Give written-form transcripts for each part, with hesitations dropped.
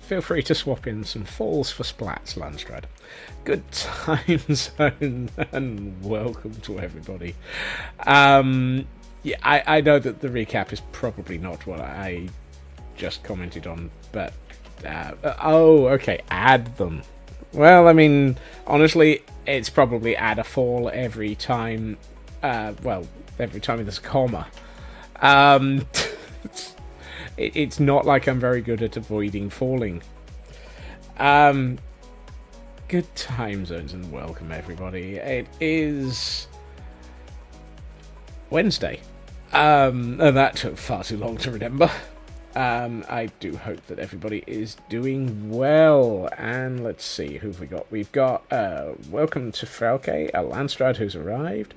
feel free to swap in some falls for splats, Landstrad. Good time zone, and welcome to everybody. Yeah, I know that the recap is probably not what I just commented on, but oh, okay, add them. Well, I mean, honestly, it's probably add a fall every time. Well, every time there's a comma. It's not like I'm very good at avoiding falling. Good time zones and welcome everybody. It is Wednesday. And that took far too long to remember. I do hope that everybody is doing well. And let's see, who've we got? We've got welcome to Frauke, a Landstrad who's arrived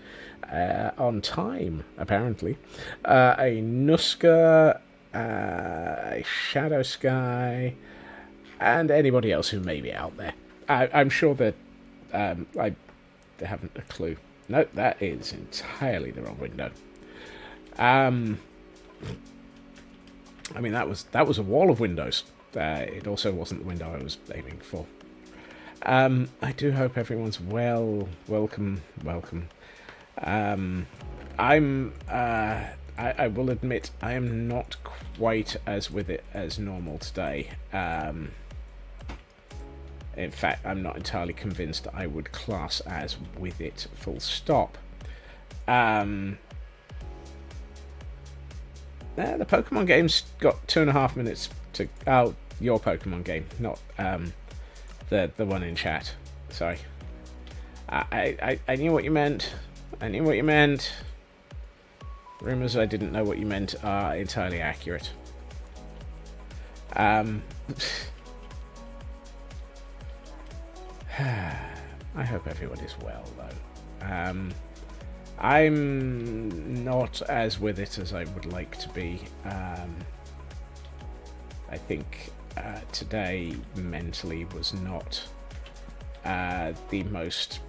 on time, apparently. A Nuska, a Shadow Sky, and anybody else who may be out there. I'm sure that I haven't a clue. No, that is entirely the wrong window. I mean, that was a wall of windows. It also wasn't the window I was aiming for. I do hope everyone's well. Welcome. I will admit I am not quite as with it as normal today. In fact, I'm not entirely convinced I would class as with it full stop. The Pokemon game's got 2.5 minutes to... Oh, your Pokemon game, not the one in chat. Sorry. I knew what you meant. Rumours I didn't know what you meant are entirely accurate. I hope everybody's well, though. I'm not as with it as I would like to be. I think today mentally was not the most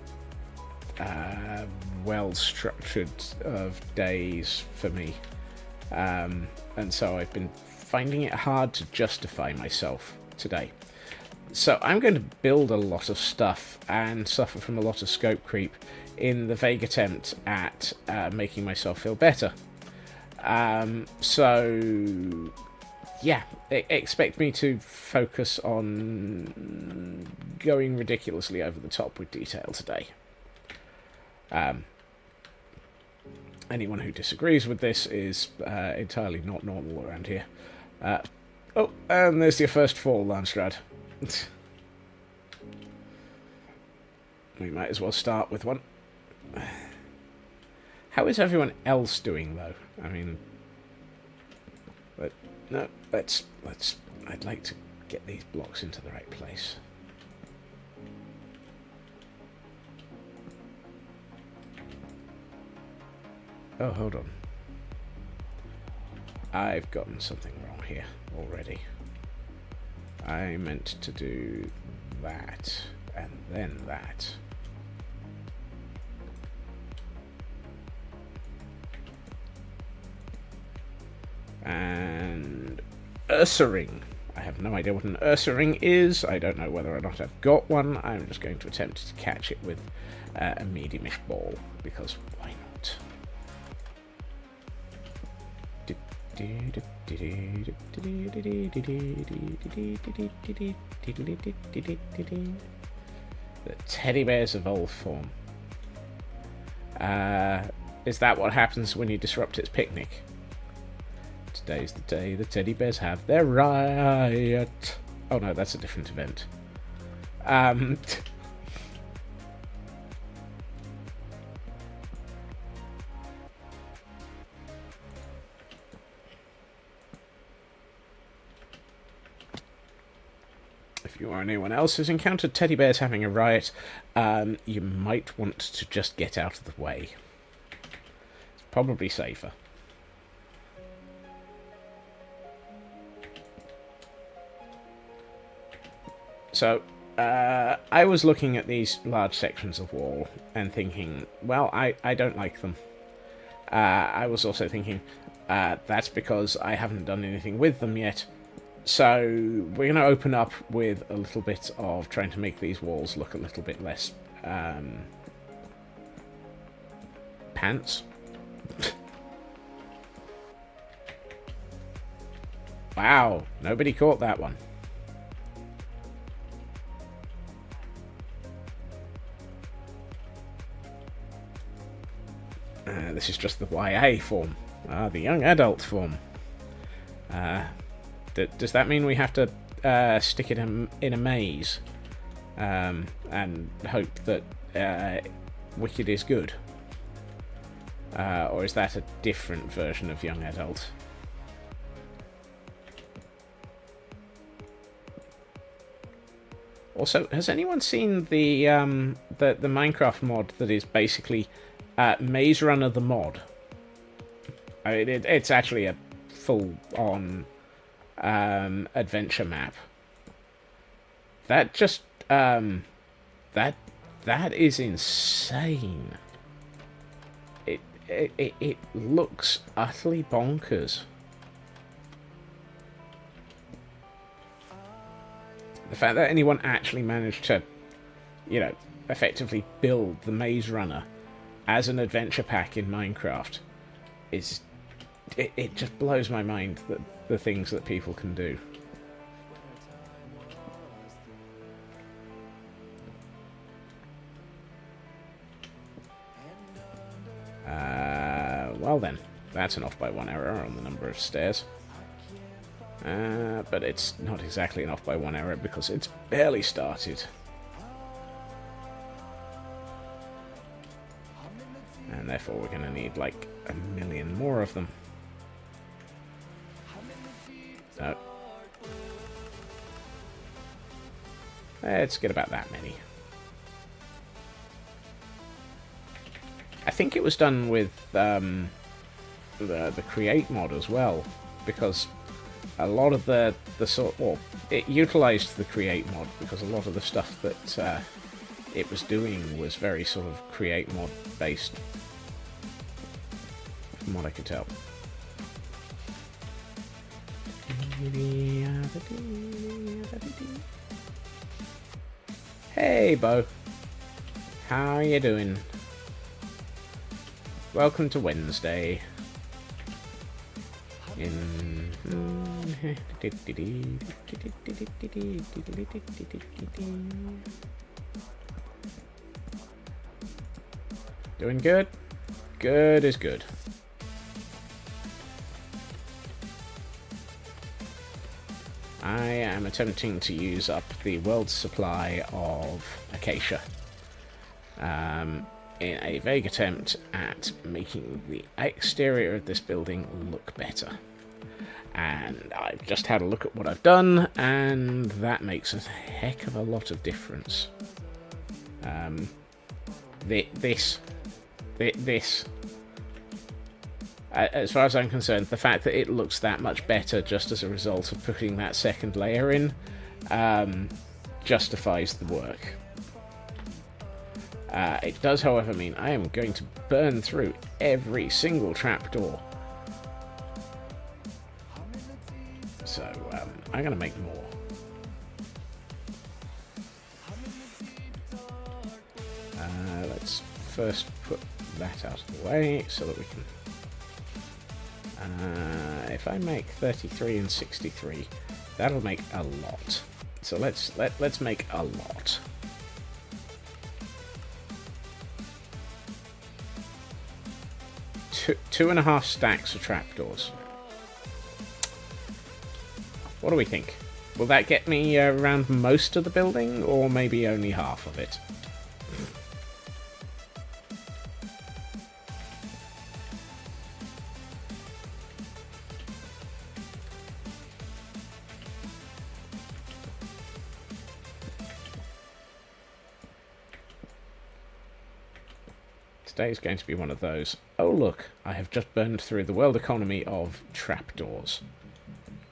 well-structured of days for me. And so I've been finding it hard to justify myself today. So I'm going to build a lot of stuff and suffer from a lot of scope creep in the vague attempt at making myself feel better. So yeah, expect me to focus on going ridiculously over the top with detail today. Anyone who disagrees with this is entirely not normal around here. Oh, and there's your first fall, Landstrad. We might as well start with one. How is everyone else doing, though? I mean, let's. I'd like to get these blocks into the right place. Oh, hold on. I've gotten something wrong here already. I meant to do that, and then that. And Ursaring. I have no idea what an Ursaring is. I don't know whether or not I've got one. I'm just going to attempt to catch it with a mediumish ball, because why not? The teddy bears evolve form. Is that what happens when you disrupt its picnic? Today's the day the teddy bears have their riot. Oh no, that's a different event. If you or anyone else has encountered teddy bears having a riot, you might want to just get out of the way. It's probably safer. So, I was looking at these large sections of wall and thinking, well, I don't like them. I was also thinking, that's because I haven't done anything with them yet. So we're going to open up with a little bit of trying to make these walls look a little bit less pants. Wow, nobody caught that one. This is just the YA form, the young adult form. Does that mean we have to stick it in a maze and hope that Wicked is good? Or is that a different version of young adult? Also, has anyone seen the Minecraft mod that is basically Maze Runner the mod? I mean, it's actually a full-on adventure map. That just that is insane. It looks utterly bonkers. The fact that anyone actually managed to, you know, effectively build the Maze Runner as an adventure pack in Minecraft is... It just blows my mind, the things that people can do. Well then, that's an off by 1 error on the number of stairs. But it's not exactly an off by 1 error because it's barely started. And therefore we're going to need like 1 million more of them. No. Let's get about that many. I think it was done with the create mod as well, because a lot of the it utilized the create mod because a lot of the stuff that it was doing was very sort of create mod based, from what I could tell. Hey, Bo. How are you doing? Welcome to Wednesday. Doing good? Good is good. I am attempting to use up the world's supply of acacia in a vague attempt at making the exterior of this building look better. And I've just had a look at what I've done, and that makes a heck of a lot of difference. This, as far as I'm concerned, the fact that it looks that much better just as a result of putting that second layer in justifies the work. It does, however, mean I am going to burn through every single trapdoor. So, I'm going to make more. Let's first put that out of the way so that we can... if I make 33 and 63, that'll make a lot. So let's make a lot. Two and a half stacks of trapdoors. What do we think? Will that get me around most of the building, or maybe only half of it? Today's going to be one of those. Oh look, I have just burned through the world economy of trapdoors.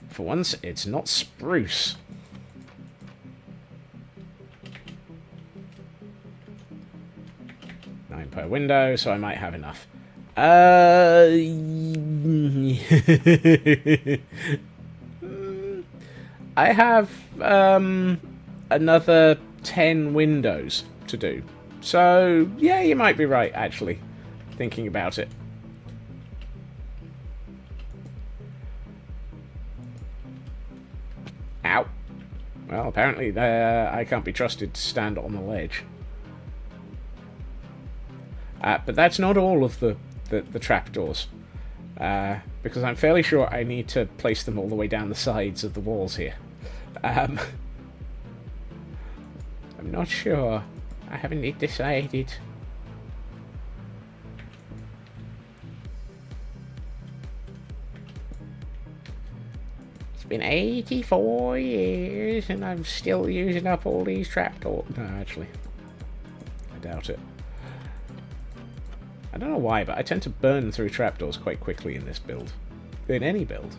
For once, it's not spruce. Nine per window, so I might have enough. I have another 10 windows to do. So, yeah, you might be right, actually, thinking about it. Ow. Well, apparently I can't be trusted to stand on the ledge. But that's not all of the trapdoors. Because I'm fairly sure I need to place them all the way down the sides of the walls here. I'm not sure. I haven't decided. It's been 84 years and I'm still using up all these trapdoors. No, actually. I doubt it. I don't know why, but I tend to burn through trapdoors quite quickly in this build. In any build.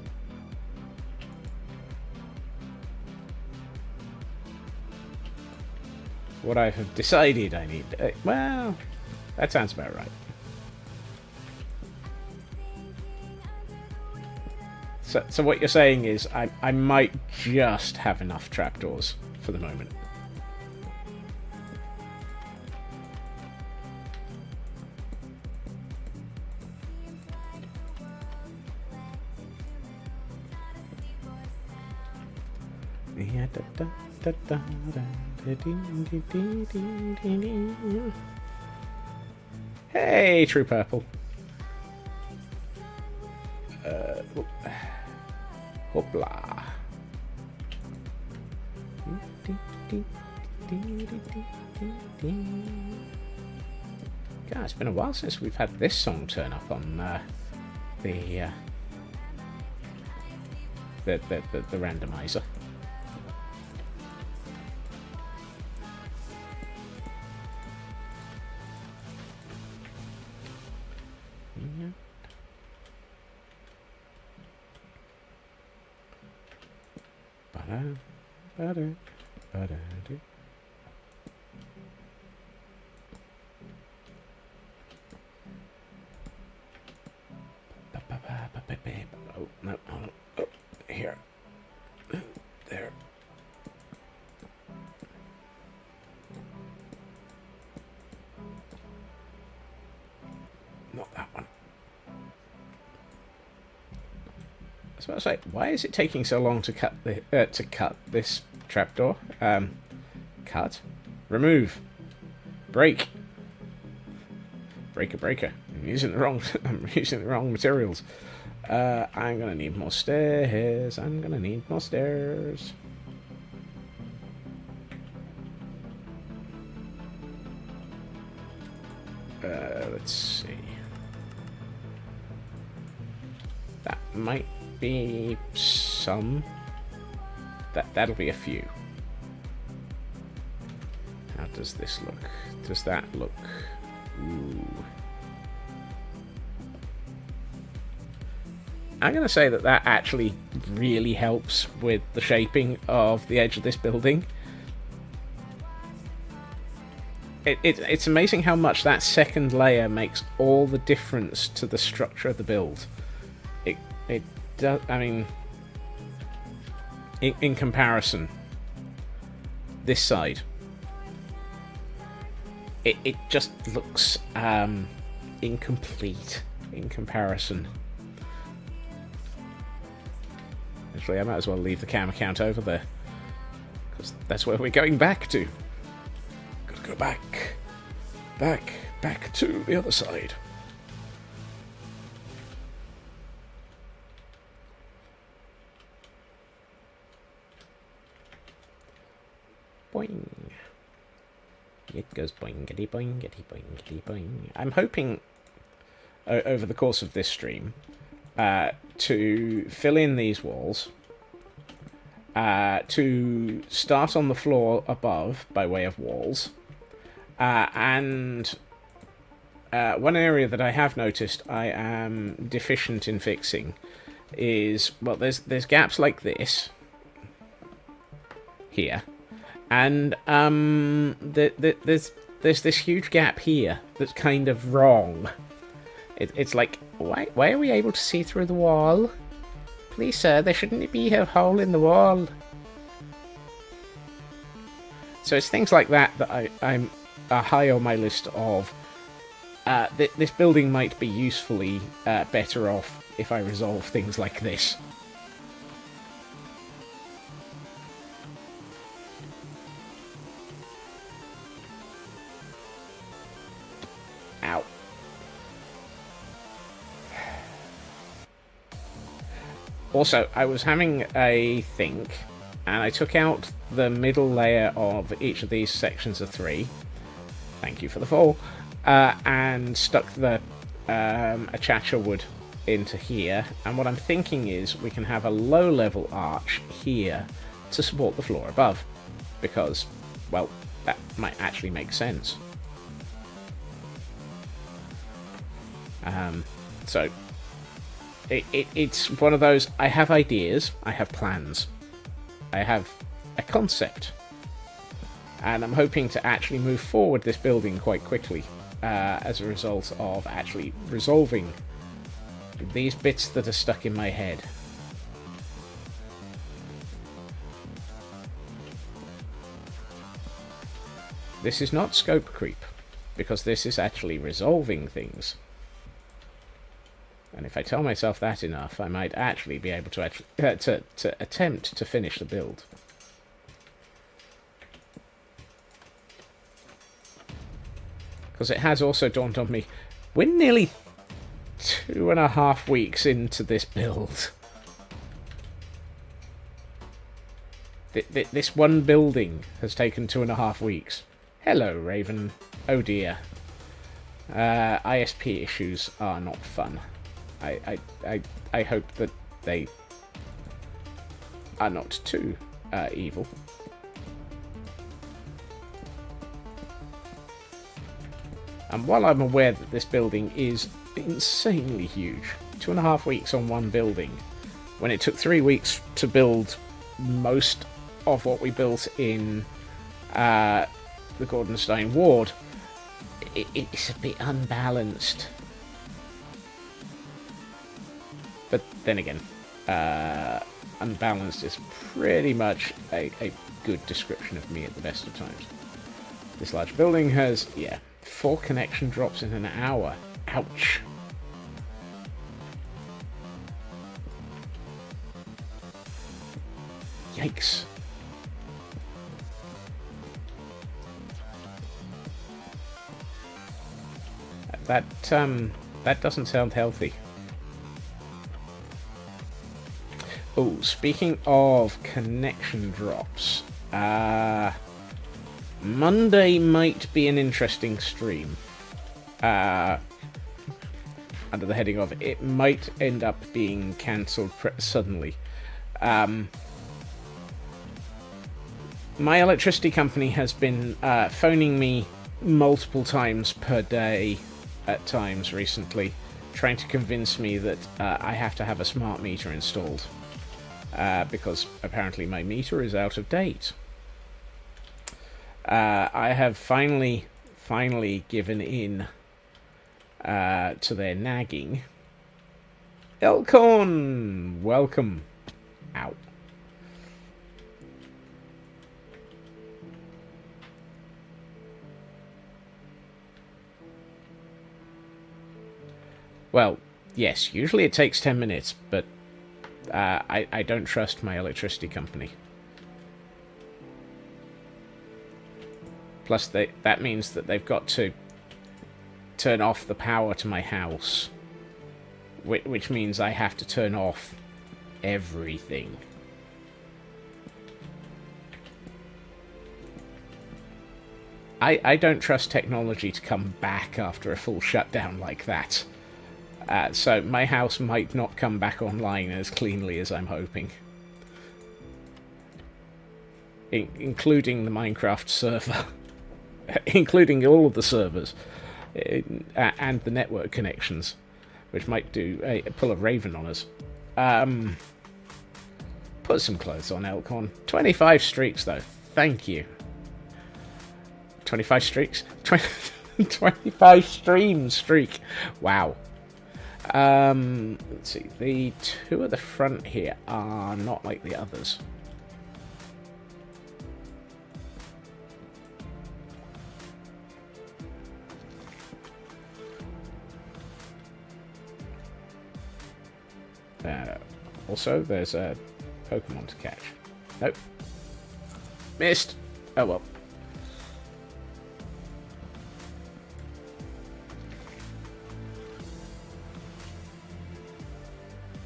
What I have decided I need... well, that sounds about right. So what you're saying is I might just have enough trapdoors for the moment. Hey, True Purple. Hoopla. God, it's been a while since we've had this song turn up on the randomizer. Oh, no, hold on. Oh, here. There. Not that one. I was about to say, why is it taking so long to cut this trapdoor? Cut, remove, break, breaker. I'm using the wrong materials. I'm gonna need more stairs. Let's see. That might be some. That'll be a few. How does this look? Does that look? Ooh. I'm going to say that actually really helps with the shaping of the edge of this building. It's amazing how much that second layer makes all the difference to the structure of the build. It does. I mean, in comparison, this side, it just looks incomplete in comparison. Actually, I might as well leave the camera count over there, because that's where we're going back to. Gotta go back to the other side. Boing. It goes boingity boingity boingity boing. I'm hoping over the course of this stream to fill in these walls, to start on the floor above by way of walls, and one area that I have noticed I am deficient in fixing is, well, there's gaps like this here, and there's this huge gap here that's kind of wrong. It's like, why are we able to see through the wall? Please, sir, there shouldn't be a hole in the wall. So it's things like that that I'm high on my list of. This building might be usefully better off if I resolve things like this. Ow. Also, I was having a think, and I took out the middle layer of each of these sections of 3. Thank you for the fall. And stuck the achacha wood into here. And what I'm thinking is we can have a low-level arch here to support the floor above. Because, well, that might actually make sense. So, it's one of those, I have ideas, I have plans. I have a concept. And I'm hoping to actually move forward this building quite quickly as a result of actually resolving these bits that are stuck in my head. This is not scope creep, because this is actually resolving things. And if I tell myself that enough, I might actually be able to attempt to finish the build. Because it has also dawned on me, we're nearly 2.5 weeks into this build. This one building has taken 2.5 weeks. Hello, Raven. Oh dear. ISP issues are not fun. I hope that they are not too evil. And while I'm aware that this building is insanely huge, 2.5 weeks on one building, when it took 3 weeks to build most of what we built in the Gordonstein ward, it's a bit unbalanced. But then again, unbalanced is pretty much a good description of me at the best of times. This large building has, 4 connection drops in an hour. Ouch. Yikes. That doesn't sound healthy. Oh, speaking of connection drops, Monday might be an interesting stream. Under the heading of it might end up being cancelled suddenly. My electricity company has been phoning me multiple times per day at times recently, trying to convince me that I have to have a smart meter installed. Because apparently my meter is out of date. I have finally given in to their nagging. Elkhorn! Welcome. Ow. Well, yes, usually it takes 10 minutes, but I don't trust my electricity company. Plus, that means that they've got to turn off the power to my house, which means I have to turn off everything. I don't trust technology to come back after a full shutdown like that. So my house might not come back online as cleanly as I'm hoping. Including the Minecraft server. Including all of the servers. And the network connections. Which might pull a Raven on us. Put some clothes on, Elkhorn. 25 streaks, though. Thank you. 25 streaks? 25 stream streak. Wow. Let's see. The two at the front here are not like the others. Also, there's a Pokemon to catch. Nope. Missed! Oh well.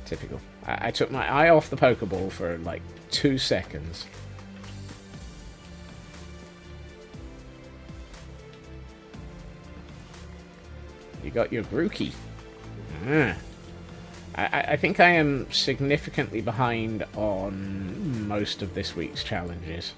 Typical. I took my eye off the Pokeball for like 2 seconds. You got your Grookey. I think I am significantly behind on most of this week's challenges.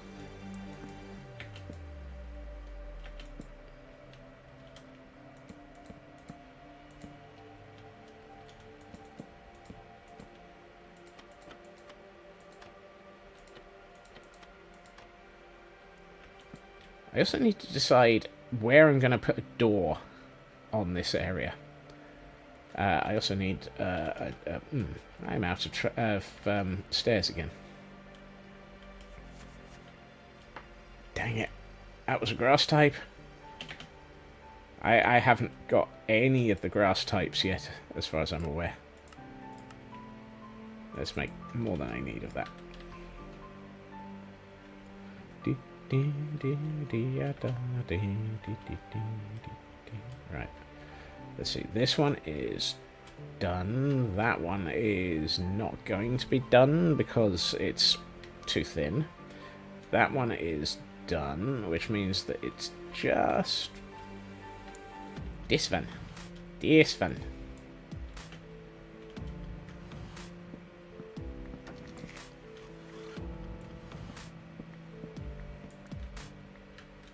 I also need to decide where I'm going to put a door on this area. I also need... I'm out of stairs again. Dang it. That was a grass type. I haven't got any of the grass types yet, as far as I'm aware. Let's make more than I need of that. Right. Let's see. This one is done. That one is not going to be done because it's too thin. That one is done, which means that it's just this one. This one.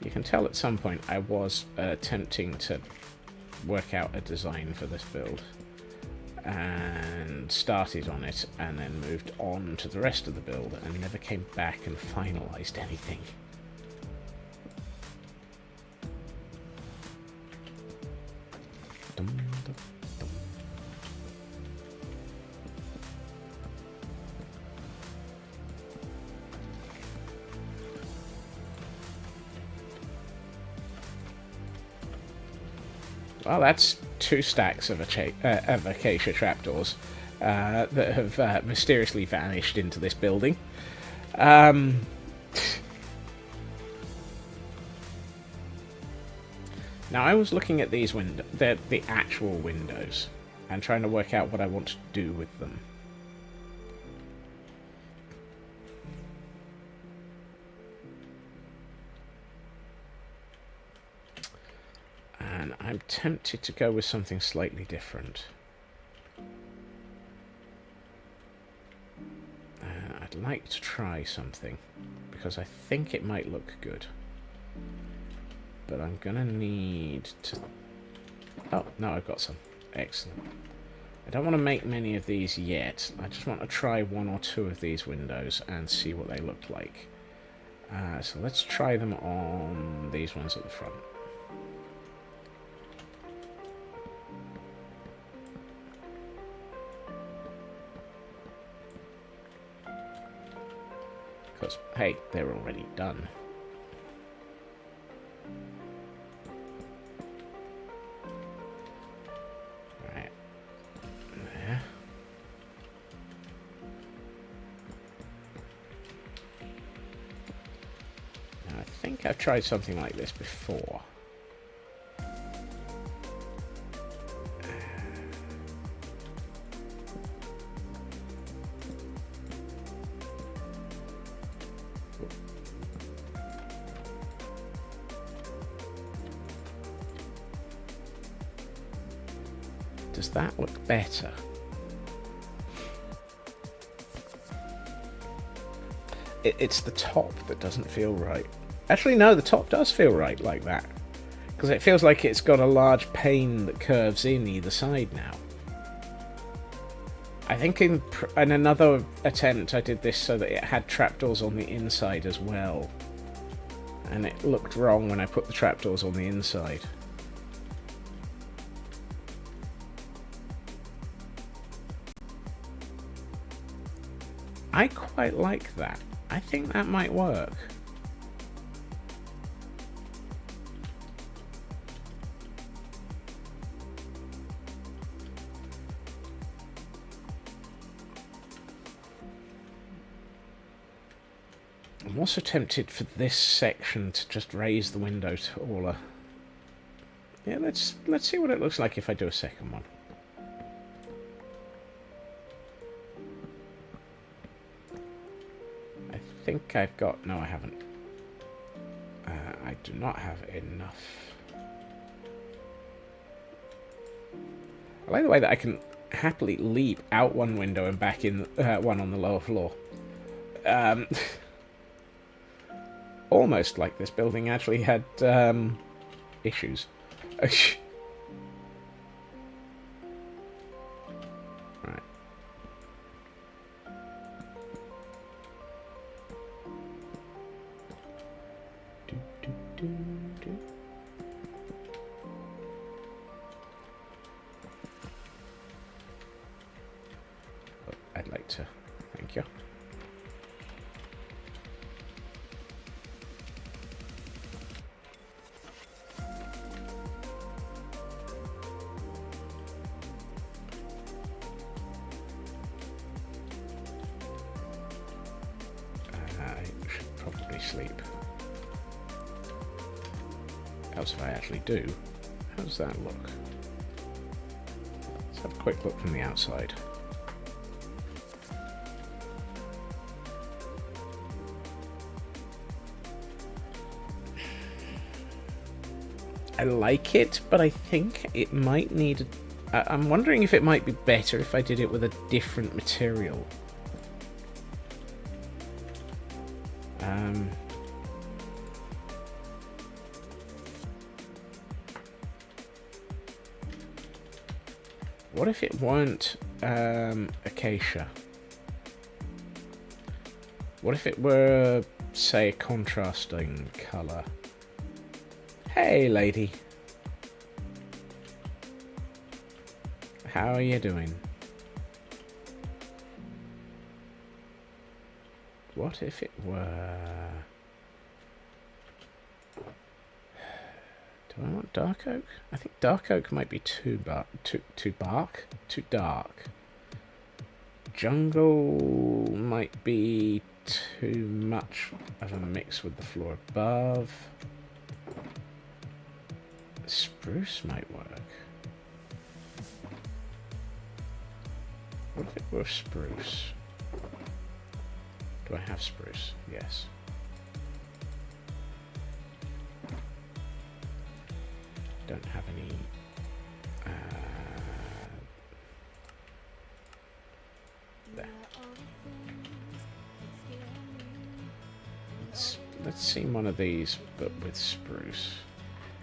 You can tell at some point I was attempting to work out a design for this build and started on it and then moved on to the rest of the build and never came back and finalized anything. Dum, dum, dum. Well, that's 2 stacks of acacia trapdoors that have mysteriously vanished into this building. Now, I was looking at these the actual windows, and trying to work out what I want to do with them. And I'm tempted to go with something slightly different. I'd like to try something, because I think it might look good. But I'm gonna need to... Oh, no, I've got some. Excellent. I don't want to make many of these yet. I just want to try 1 or 2 of these windows and see what they look like. So let's try them on these ones at the front. Because, hey, they're already done. Right. There. Now, I think I've tried something like this before. Does that look better? It's the top that doesn't feel right. Actually, no, the top does feel right like that. Because it feels like it's got a large pane that curves in either side now. I think in another attempt I did this so that it had trapdoors on the inside as well. And it looked wrong when I put the trapdoors on the inside. I quite like that. I think that might work. I'm also tempted for this section to just raise the window taller. Yeah, let's see what it looks like if I do a second one. I think I've got... No, I haven't. I do not have enough. I like the way that I can happily leap out one window and back in one on the lower floor. Almost like this building actually had issues. Right. I'd like to. Thank you. I should probably sleep. Else if I actually do, how does that look? Let's have a quick look from the outside. I like it, but I think it might need... I'm wondering if it might be better if I did it with a different material. What if it weren't acacia? What if it were, say, a contrasting colour? Hey, lady. How are you doing? What if it were... Do I want dark oak? I think dark oak might be too dark. Jungle might be too much of a mix with the floor above. Spruce might work. What if it were spruce? Do I have spruce? Yes. Don't have any... there. Let's see one of these, but with spruce.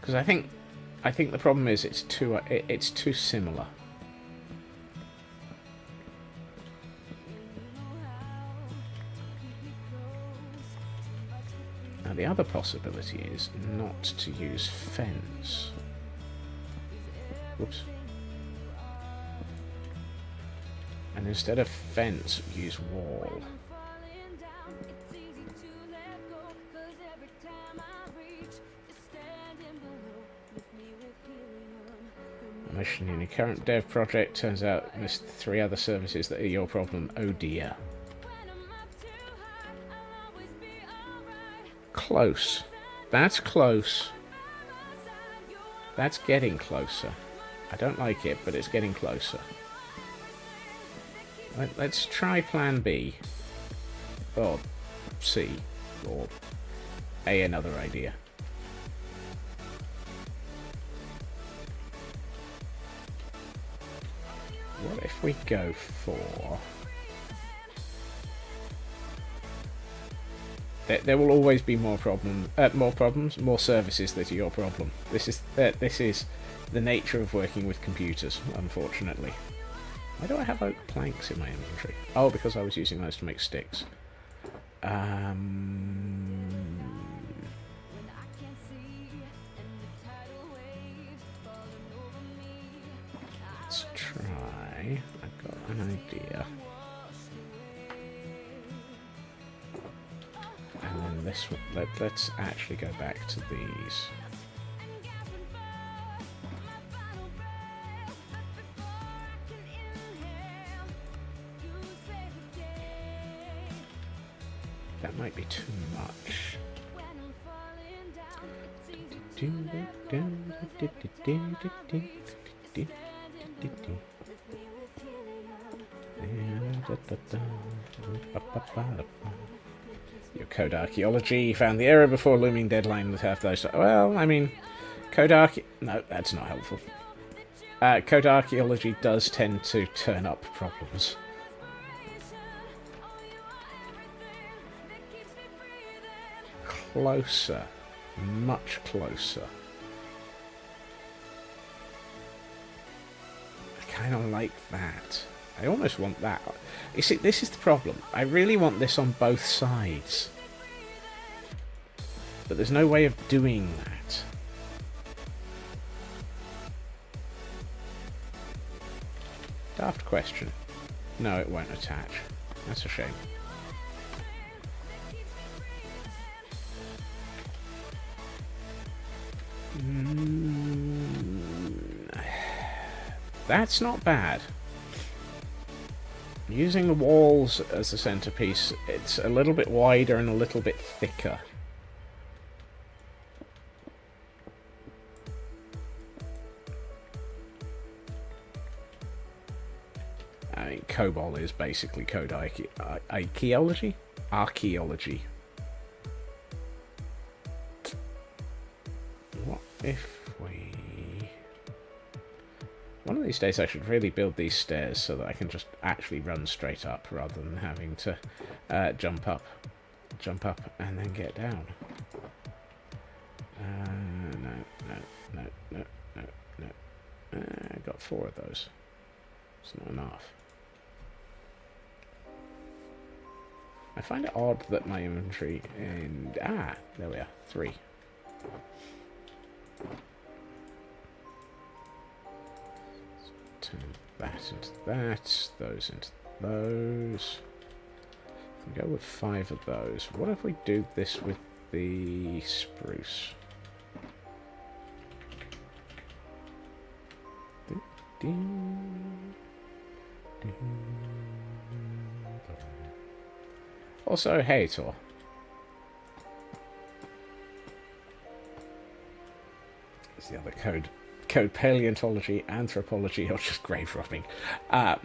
Because I think the problem is it's too similar. Now the other possibility is not to use fence. Whoops. And instead of fence, use wall. Mission in your current dev project turns out there's 3 other services that are your problem. Oh dear. Close. That's close. That's getting closer. I don't like it, but it's getting closer. Let's try plan B. Or C. Or A, another idea. What if we go for... There will always be more services that are your problem. This is the nature of working with computers, unfortunately. Why do I have oak planks in my inventory? Oh, because I was using those to make sticks. Let's try. I've got an idea. And then this one, let's actually go back to these. That might be too much. Your code archaeology found the error before looming deadline with half those. Well, I mean, no, that's not helpful. Code archaeology does tend to turn up problems. Closer. Much closer. I kind of like that. I almost want that. You see, this is the problem. I really want this on both sides. But there's no way of doing that. Daft question. No, it won't attach. That's a shame. That's not bad. Using the walls as the centerpiece, it's a little bit wider and a little bit thicker. I mean, COBOL is basically code archaeology? Archaeology. What if we... One of these days I should really build these stairs so that I can just actually run straight up rather than having to jump up and then get down. No. I got 4 of those. It's not enough. I find it odd that my inventory and there we are, 3. Turn that into that, those into those. We can go with 5 of those. What if we do this with the spruce? Also, hey, Tor. It's the other code. Code paleontology, anthropology, or just grave robbing. I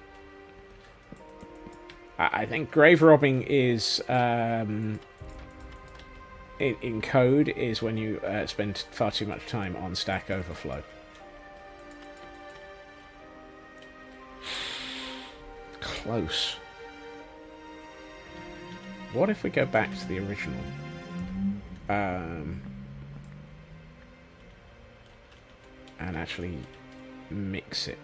think grave robbing is in code is when you spend far too much time on Stack Overflow. Close. What if we go back to the original? And actually mix it.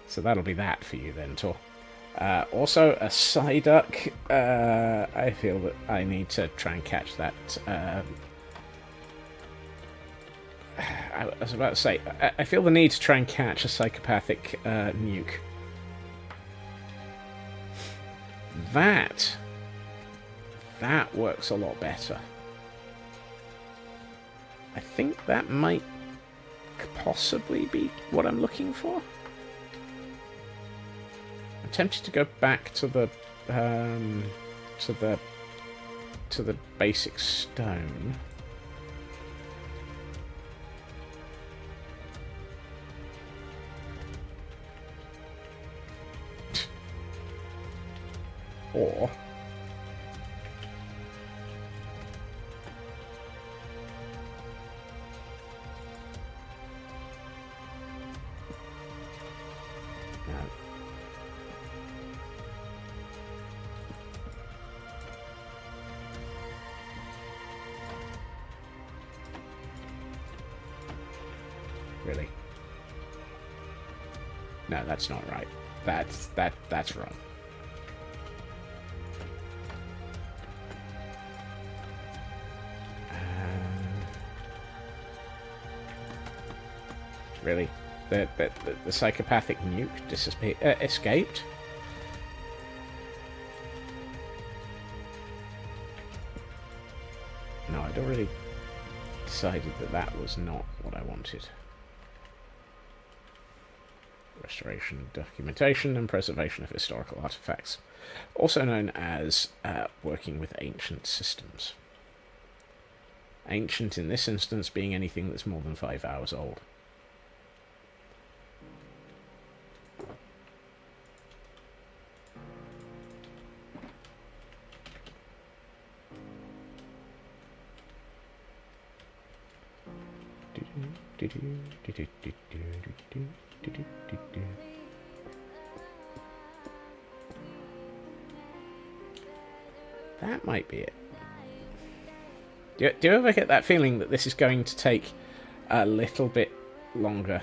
So that'll be that for you then, Tor. Also, a Psyduck. I feel that I need to try and catch that. I was about to say, I feel the need to try and catch a psychopathic nuke. That works a lot better. I think that might possibly be what I'm looking for. I'm tempted to go back to the basic stone. Or really? No, that's not right. That's wrong. Really? The psychopathic nuke escaped? No, I'd already decided that was not what I wanted. Restoration, documentation, and preservation of historical artifacts. Also known as working with ancient systems. Ancient in this instance being anything that's more than 5 hours old. That might be it. Do you ever get that feeling that this is going to take a little bit longer?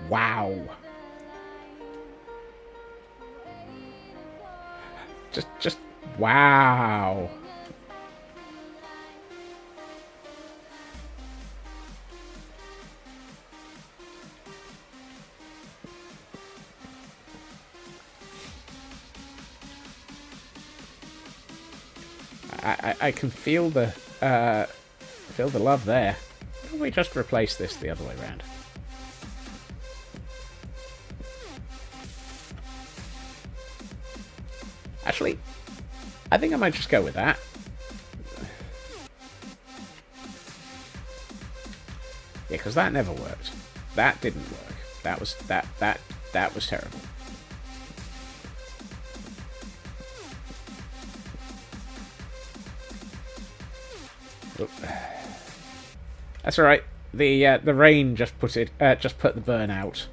Wow. Just wow. I can feel the love there. Why don't we just replace this the other way around? Actually, I think I might just go with that. Yeah, because that never worked. That didn't work. That was terrible. That's all right. The rain just put the burn out.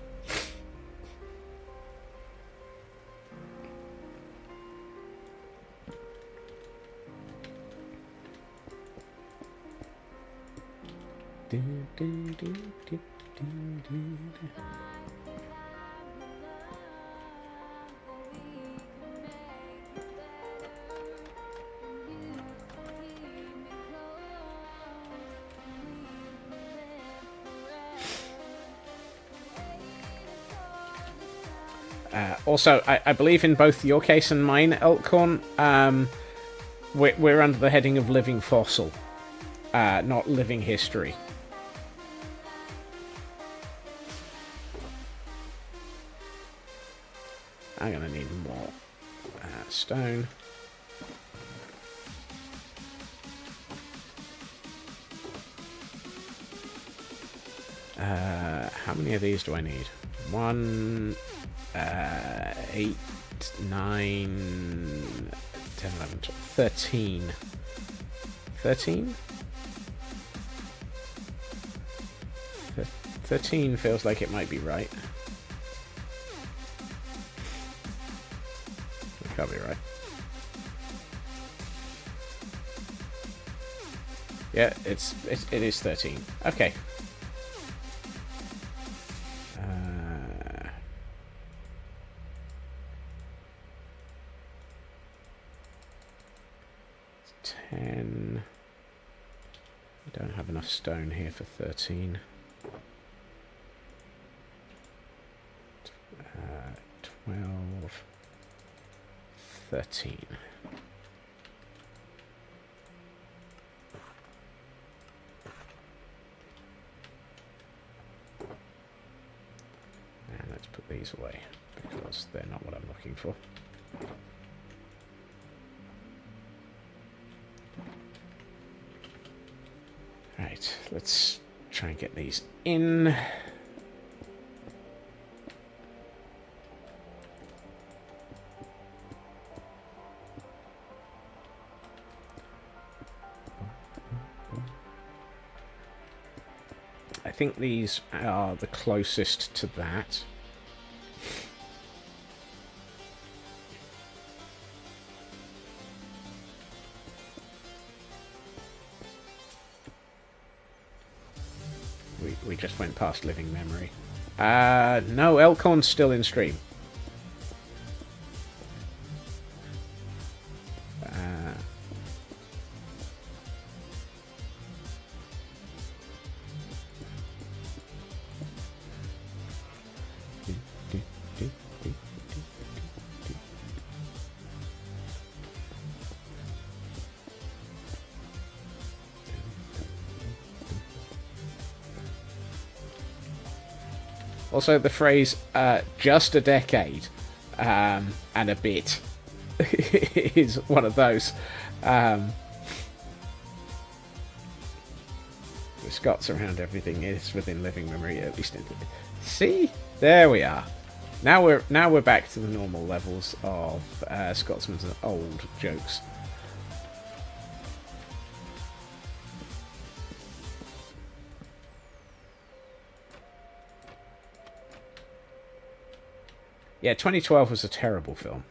Also, I believe in both your case and mine, Elkhorn, we're under the heading of living fossil, not living history. I'm going to need more stone. How many of these do I need? 1, 8, 9, 10, 11, 12, 13. 13? 13 feels like it might be right. It can't be right. Yeah, it is 13. Okay. Don't have enough stone here for 13. 12, 13. And let's put these away because they're not what I'm looking for. Right, let's try and get these in. I think these are the closest to that. We just went past living memory. No, Elkhorn's still in stream. Also, the phrase "just a decade" and a bit is one of those. The Scots around everything is within living memory, at least. See, there we are. Now we're back to the normal levels of Scotsman's old jokes. Yeah, 2012 was a terrible film.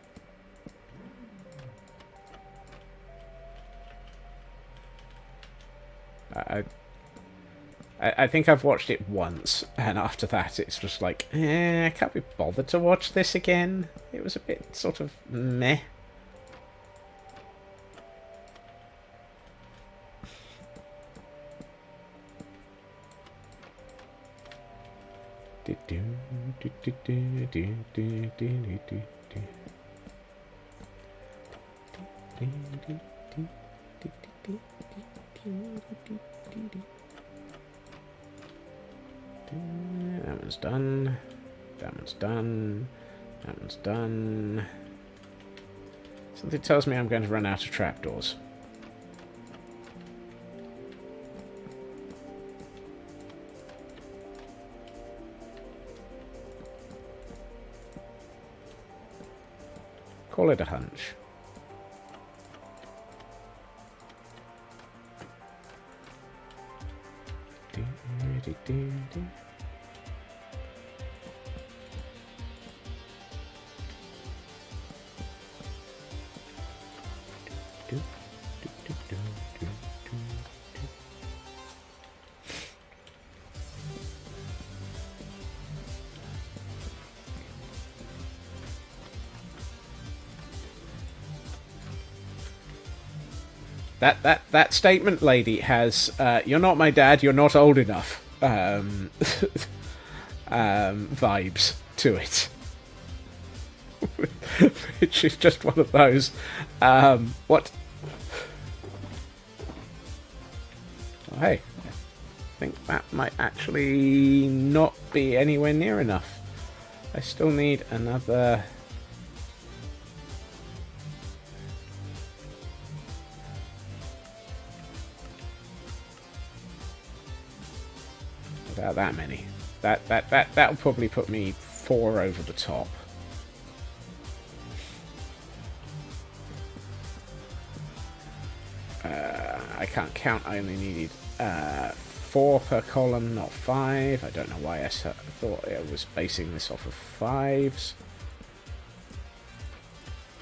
I think I've watched it once, and after that it's just like, I can't be bothered to watch this again. It was a bit sort of meh. That one's done. That one's done. That one's done. Something tells me I'm going to run out of trapdoors. Call it a hunch. That statement, lady, has "you're not my dad, you're not old enough" vibes to it, which is just one of those. What? Oh, hey, I think that might actually not be anywhere near enough. I still need another. About that many. That'll probably put me 4 over the top. I can't count. I only needed 4 per column, not 5. I don't know why I thought I was basing this off of 5s.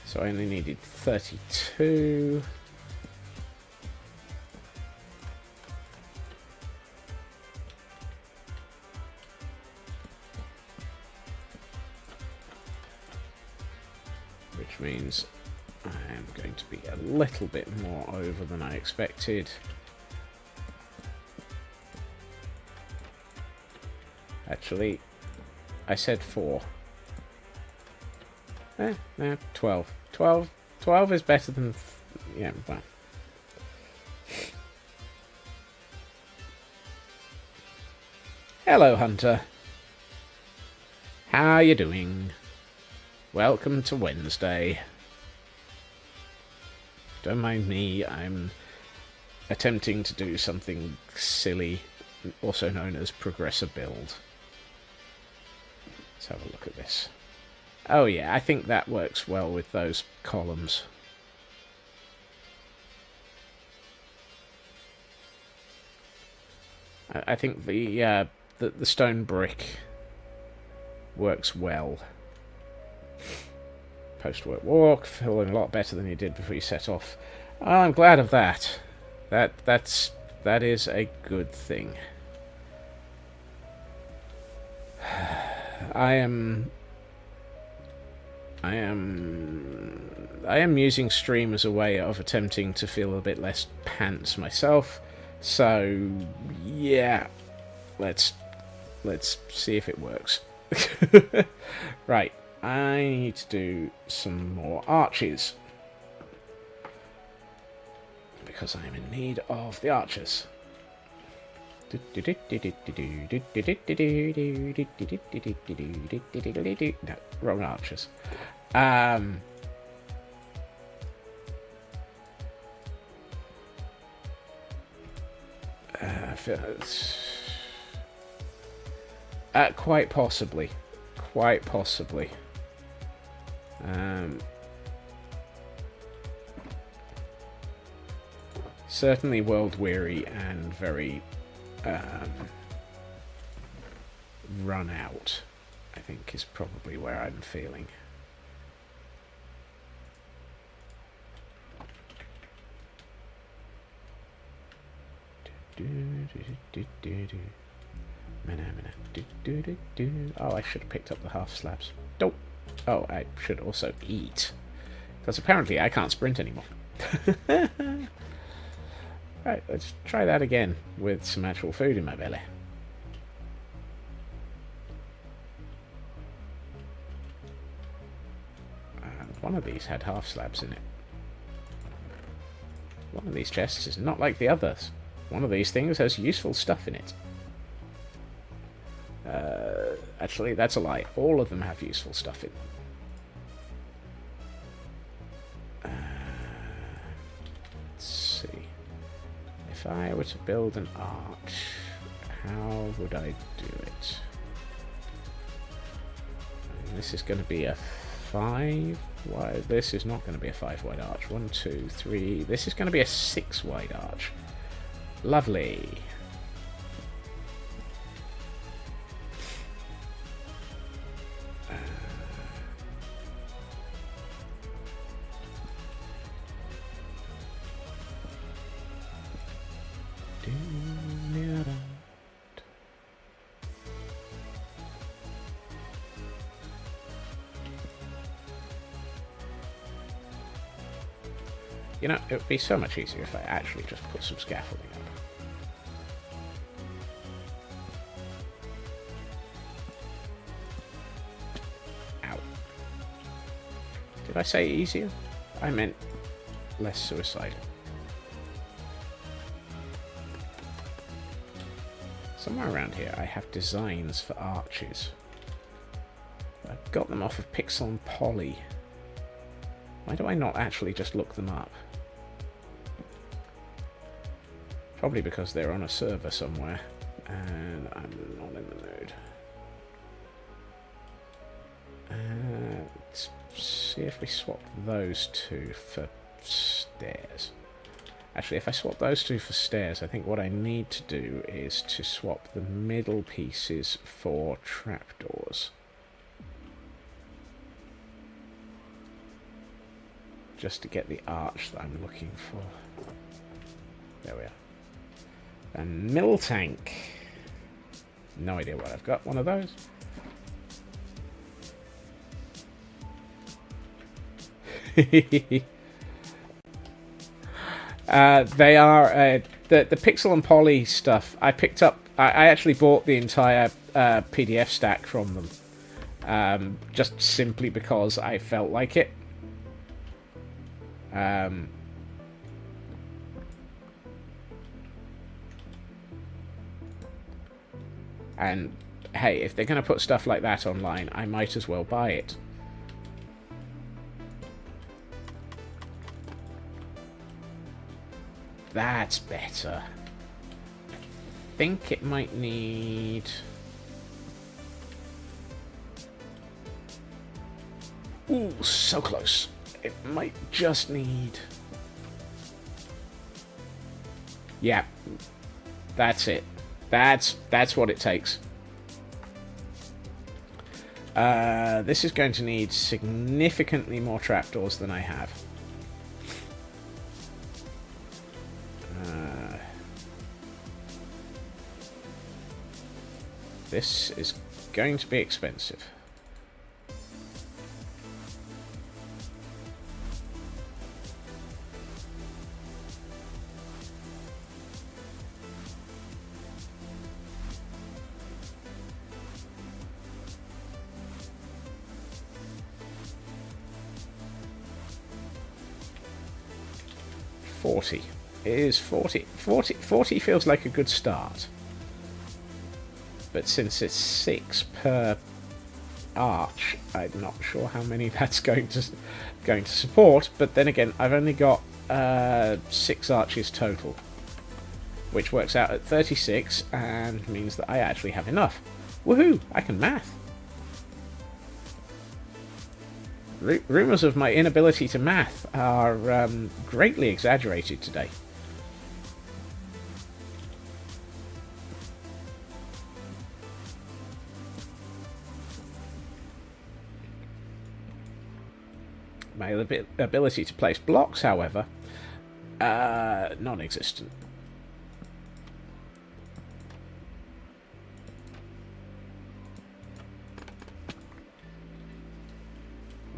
So I only needed 32. Which means I am going to be a little bit more over than I expected. Actually, I said 4. No, 12. 12 is better than... yeah, well. Hello, Hunter. How you doing? Welcome to Wednesday. Don't mind me, I'm attempting to do something silly, also known as progressor build. Let's have a look at this. Oh yeah, I think that works well with those columns. I think the stone brick works well. Post-work walk, feeling a lot better than you did before you set off. Oh, I'm glad of that. That is a good thing. I am using stream as a way of attempting to feel a bit less pants myself. So yeah, let's see if it works. Right. I need to do some more arches. Because I'm in need of the archers. No, wrong archers. Quite possibly. Quite possibly. Certainly world weary and very run out, I think, is probably where I'm feeling. Oh, I should have picked up the half slabs. Nope. Oh, I should also eat. Because apparently I can't sprint anymore. Right, let's try that again with some actual food in my belly. One of these had half slabs in it. One of these chests is not like the others. One of these things has useful stuff in it. Actually, that's a lie. All of them have useful stuff in them. Let's see. If I were to build an arch, how would I do it? This is going to be a 5 wide. This is not going to be a 5 wide arch. 1, 2, 3. This is going to be a 6 wide arch. Lovely. You know, it would be so much easier if I actually just put some scaffolding up. Ow. Did I say easier? I meant less suicidal. Somewhere around here I have designs for arches. I got them off of Pixel and Poly. Why do I not actually just look them up? Probably because they're on a server somewhere, and I'm not in the mood. Let's see if we swap those two for stairs. Actually, if I swap those two for stairs, I think what I need to do is to swap the middle pieces for trapdoors. Just to get the arch that I'm looking for. There we are. And mill tank. No idea what I've got. One of those. They are the Pixel and Poly stuff. I picked up. I actually bought the entire PDF stack from them, just simply because I felt like it. And hey, if they're going to put stuff like that online, I might as well buy it. That's better. I think it might need... Ooh, so close. It might just need... Yeah, that's it. That's what it takes. This is going to need significantly more trapdoors than I have. This is going to be expensive. It is 40. 40 feels like a good start. but since it's 6 per arch, I'm not sure how many that's going to support. But then again, I've only got 6 arches total, which works out at 36 and means that I actually have enough. Woohoo! I can math. Rumours of my inability to math are greatly exaggerated today. My ability to place blocks, however, non-existent.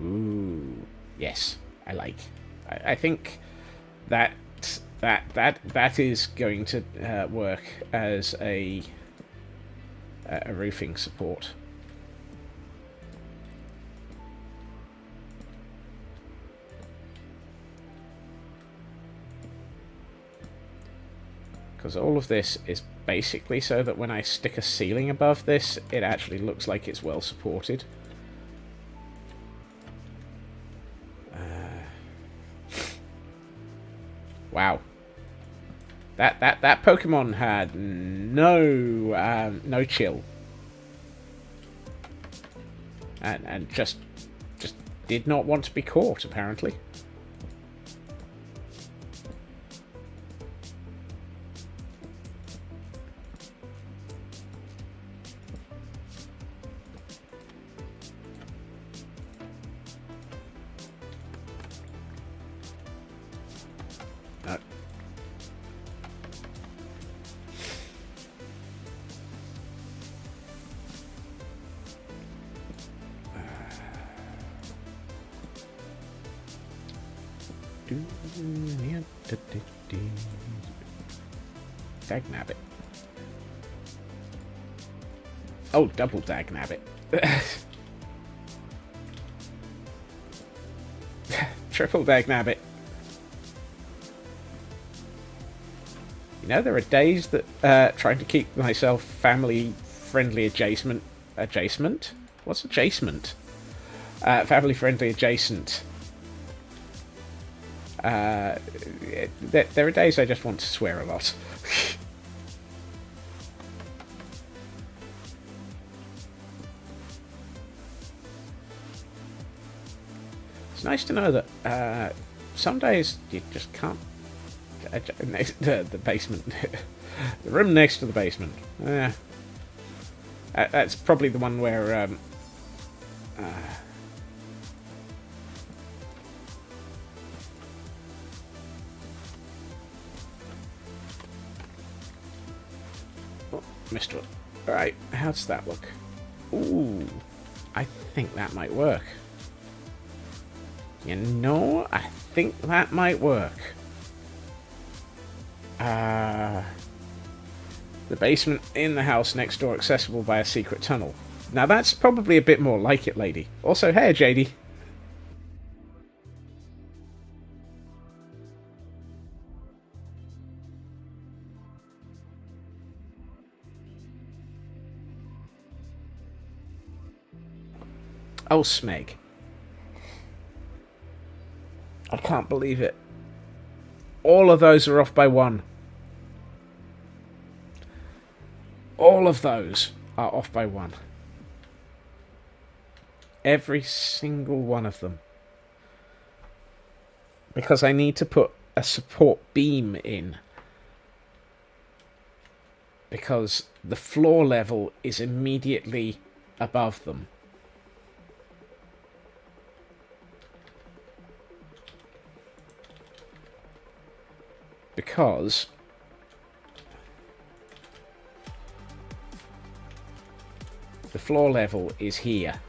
Ooh, yes, I like. I think that is going to work as a roofing support. Because all of this is basically so that when I stick a ceiling above this, it actually looks like it's well supported. Wow, that Pokemon had no chill, and just did not want to be caught, apparently. Dagnabbit. Oh, double Dagnabbit. Triple Dagnabbit. You know, there are days that trying to keep myself family-friendly adjacent. What's adjacent? Family-friendly adjacent. There are days I just want to swear a lot. It's nice to know that some days you just can't. The basement, the room next to the basement. That's probably the one where. Oh, missed one. Alright, how does that look? Ooh, I think that might work. You know, I think that might work. The basement in the house next door accessible by a secret tunnel. Now that's probably a bit more like it, lady. Also, hey, JD. Oh, Smeg. I can't believe it. All of those are off by 1. All of those are off by 1. Every single one of them. Because I need to put a support beam in. Because the floor level is immediately above them. Because the floor level is here.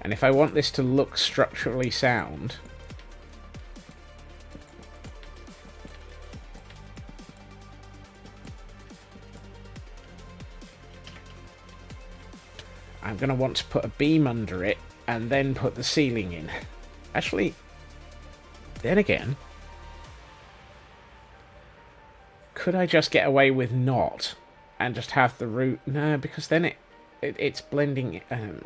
And if I want this to look structurally sound, I'm going to want to put a beam under it and then put the ceiling in. Actually, then again, Could I just get away with not and just have the roof? No, because then it's blending. God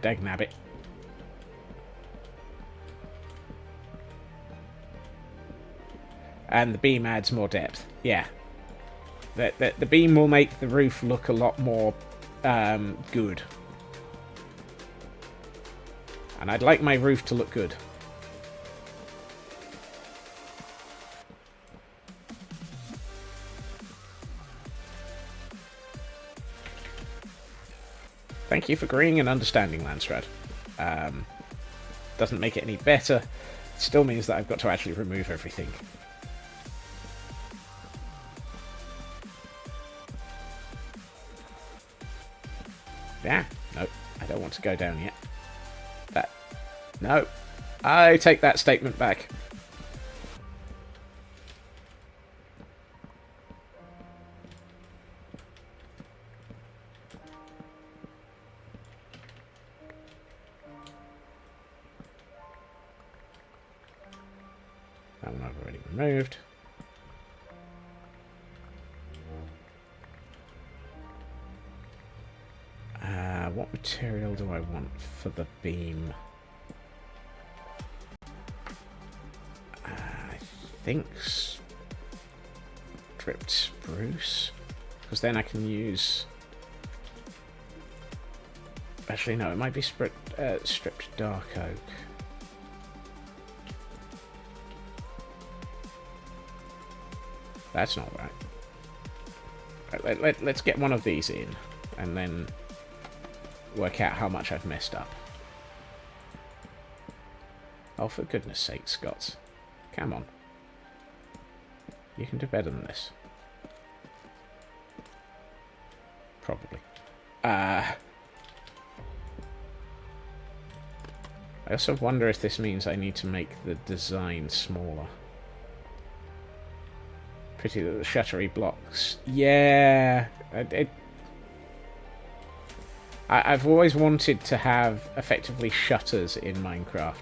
dagnabbit. And the beam adds more depth. Yeah. The beam will make the roof look a lot more good. And I'd like my roof to look good. Thank you for agreeing and understanding, Landsrad. Doesn't make it any better. It still means that I've got to actually remove everything. Yeah, no, I don't want to go down yet. No, I take that statement back. That one I've already removed. What material do I want for the beam? I think stripped spruce, because then I can use... Actually, no, it might be stripped dark oak. That's not right. Let's get one of these in, and then work out how much I've messed up. Oh, for goodness sake, Scott. Come on. You can do better than this. Probably. I also wonder if this means I need to make the design smaller. Pity that the shuttery blocks. Yeah, I've always wanted to have effectively shutters in Minecraft.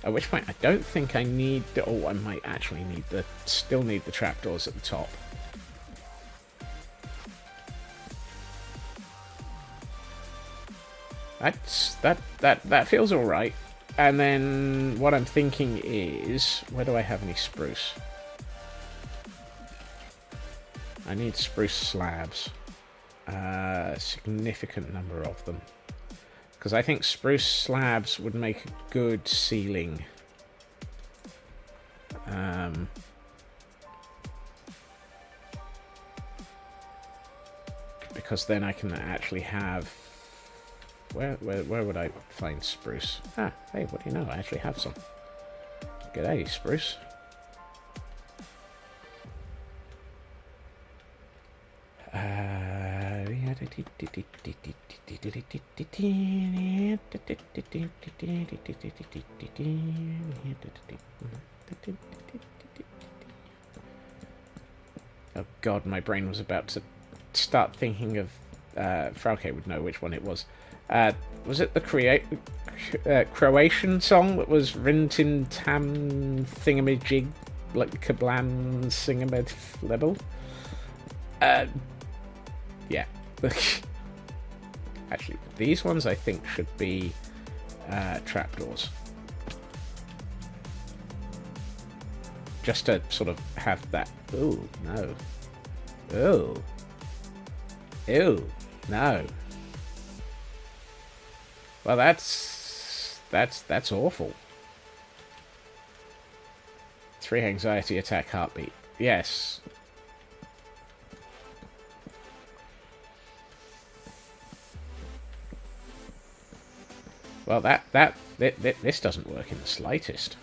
At which point I don't think I need the... Oh, I might actually need still need the trapdoors at the top. That feels alright. And then what I'm thinking is, where do I have any spruce? I need spruce slabs. A significant number of them. Because I think spruce slabs would make a good ceiling. Because then I can actually have... Where would I find spruce? Ah, hey, what do you know? I actually have some. G'day, spruce. Oh god, my brain was about to start thinking of... Frauke would know which one it was. Was it the Croatian song that was Rintin Tam Thingamajig, like Kablam Singamid level? Yeah. Actually, these ones I think should be trapdoors. Just to sort of have that. Ooh, no. Ooh. Ew, no. Well, that's awful. 3 anxiety attack heartbeat. Yes. Well, this doesn't work in the slightest.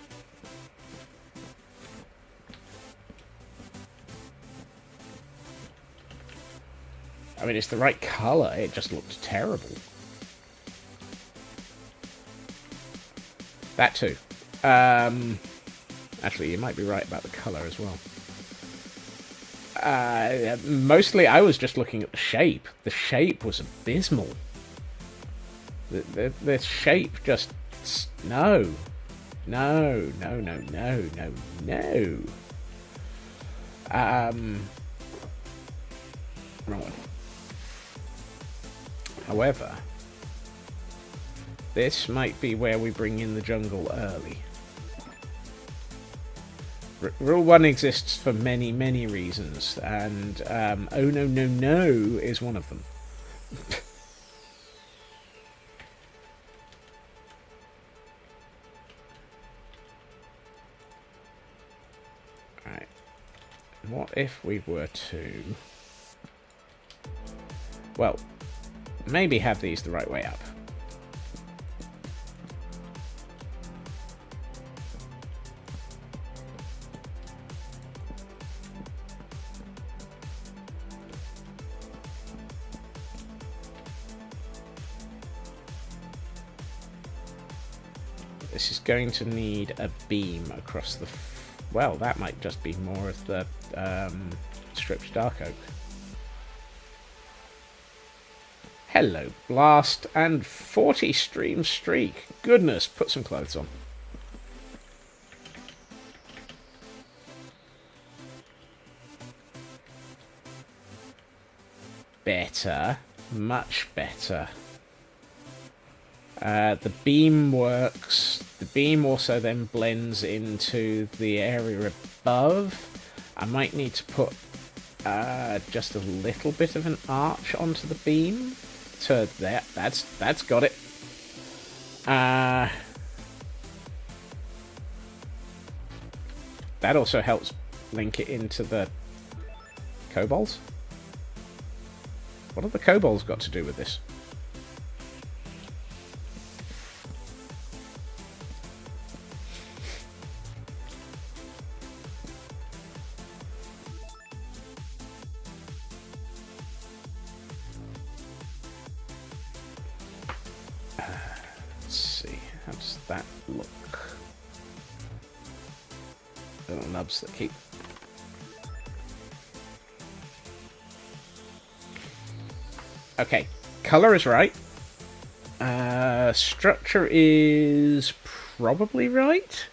I mean, it's the right colour, it just looked terrible. That too. Actually, you might be right about the colour as well. Mostly, I was just looking at the shape. The shape was abysmal. The shape just... No. No. Wrong one. However, this might be where we bring in the jungle early. Rule 1 exists for many, many reasons, and oh no is one of them. Alright. What if we were to... Well, maybe have these the right way up. This is going to need a beam across the... Well, that might just be more of the stripped dark oak. Hello, Blast, and 40 stream streak. Goodness, put some clothes on. Better. Much better. The beam works. The beam also then blends into the area above. I might need to put just a little bit of an arch onto the beam. To there. That's got it. That also helps link it into the kobolds. What have the kobolds got to do with this? Let's see. How does that look? Little nubs that keep... Okay, colour is right. Structure is probably right.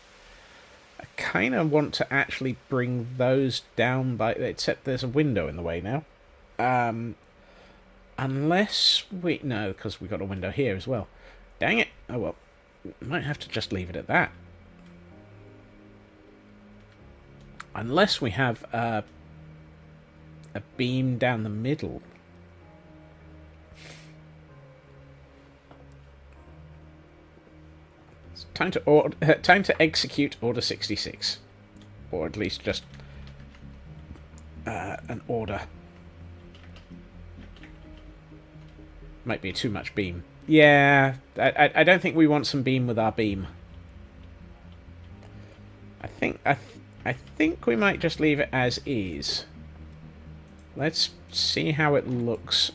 I kind of want to actually bring those down by... Except there's a window in the way now. Unless we... No, because we've got a window here as well. Dang it. Oh well. Might have to just leave it at that. Unless we have a beam down the middle. It's time to execute Order 66. Or at least just an order. Might be too much beam. Yeah, I don't think we want some beam with our beam. I think we might just leave it as is. Let's see how it looks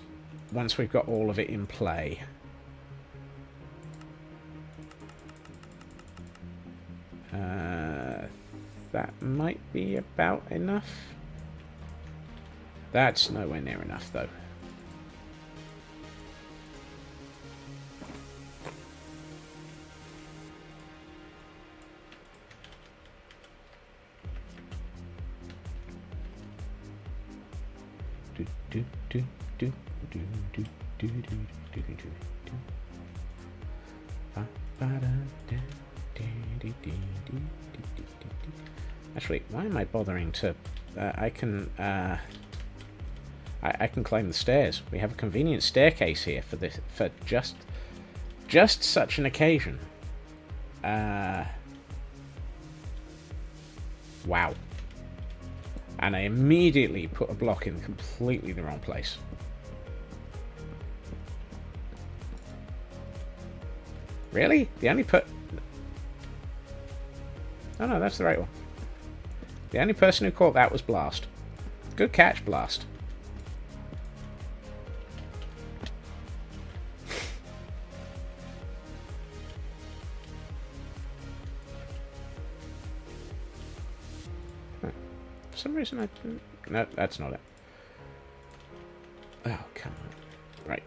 once we've got all of it in play. That might be about enough. That's nowhere near enough, though. Actually, why am I bothering to... I can climb the stairs. We have a convenient staircase here for this, for just such an occasion. Wow. And I immediately put a block in completely the wrong place. Really? The only Oh no, that's the right one. The only person who caught that was Blast. Good catch, Blast. For some reason I didn't... No, that's not it. Oh, come on. Right.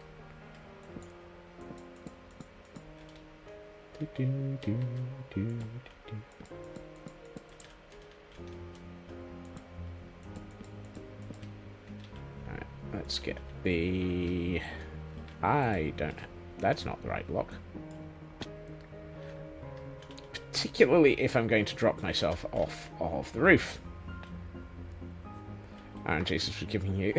Alright, let's get the... I don't... That's not the right block. Particularly if I'm going to drop myself off of the roof. Aaron Jesus for giving you...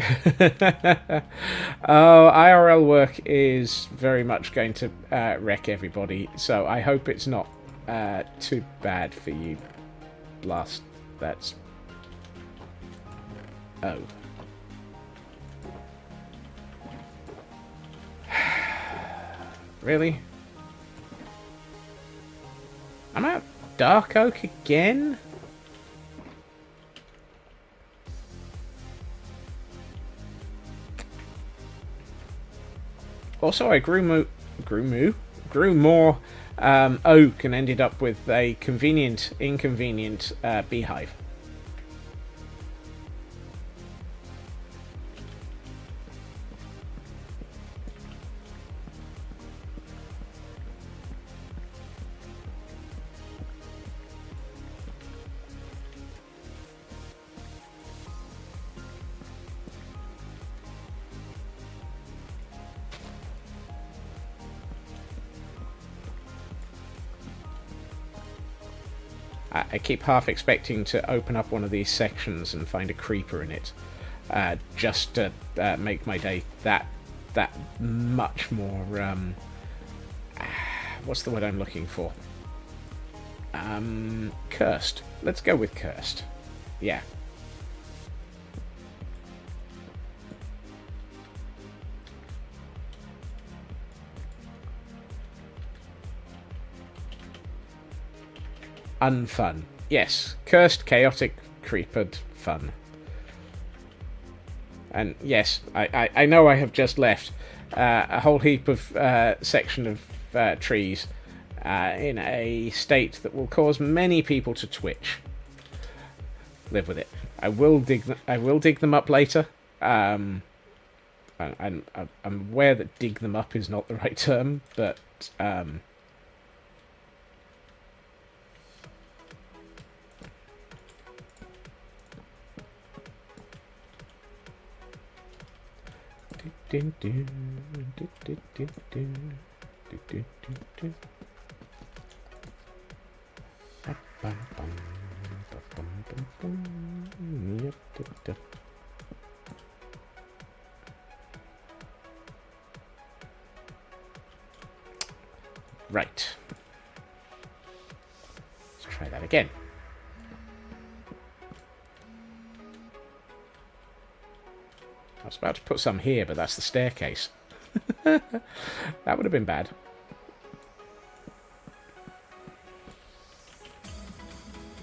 Oh, IRL work is very much going to wreck everybody, so I hope it's not too bad for you. Blast. That's... Oh. Really? I'm out Dark Oak again? Also, I grew more oak and ended up with a inconvenient beehive. I keep half expecting to open up one of these sections and find a creeper in it, just to make my day that much more. What's the word I'm looking for? Cursed. Let's go with cursed. Yeah. Unfun. Yes. Cursed, chaotic, creepered fun. And yes, I know I have just left a whole heap of section of trees in a state that will cause many people to twitch. Live with it. I will dig them up later. I'm aware that dig them up is not the right term, but right. Let's try that again. I was about to put some here, but that's the staircase. That would have been bad.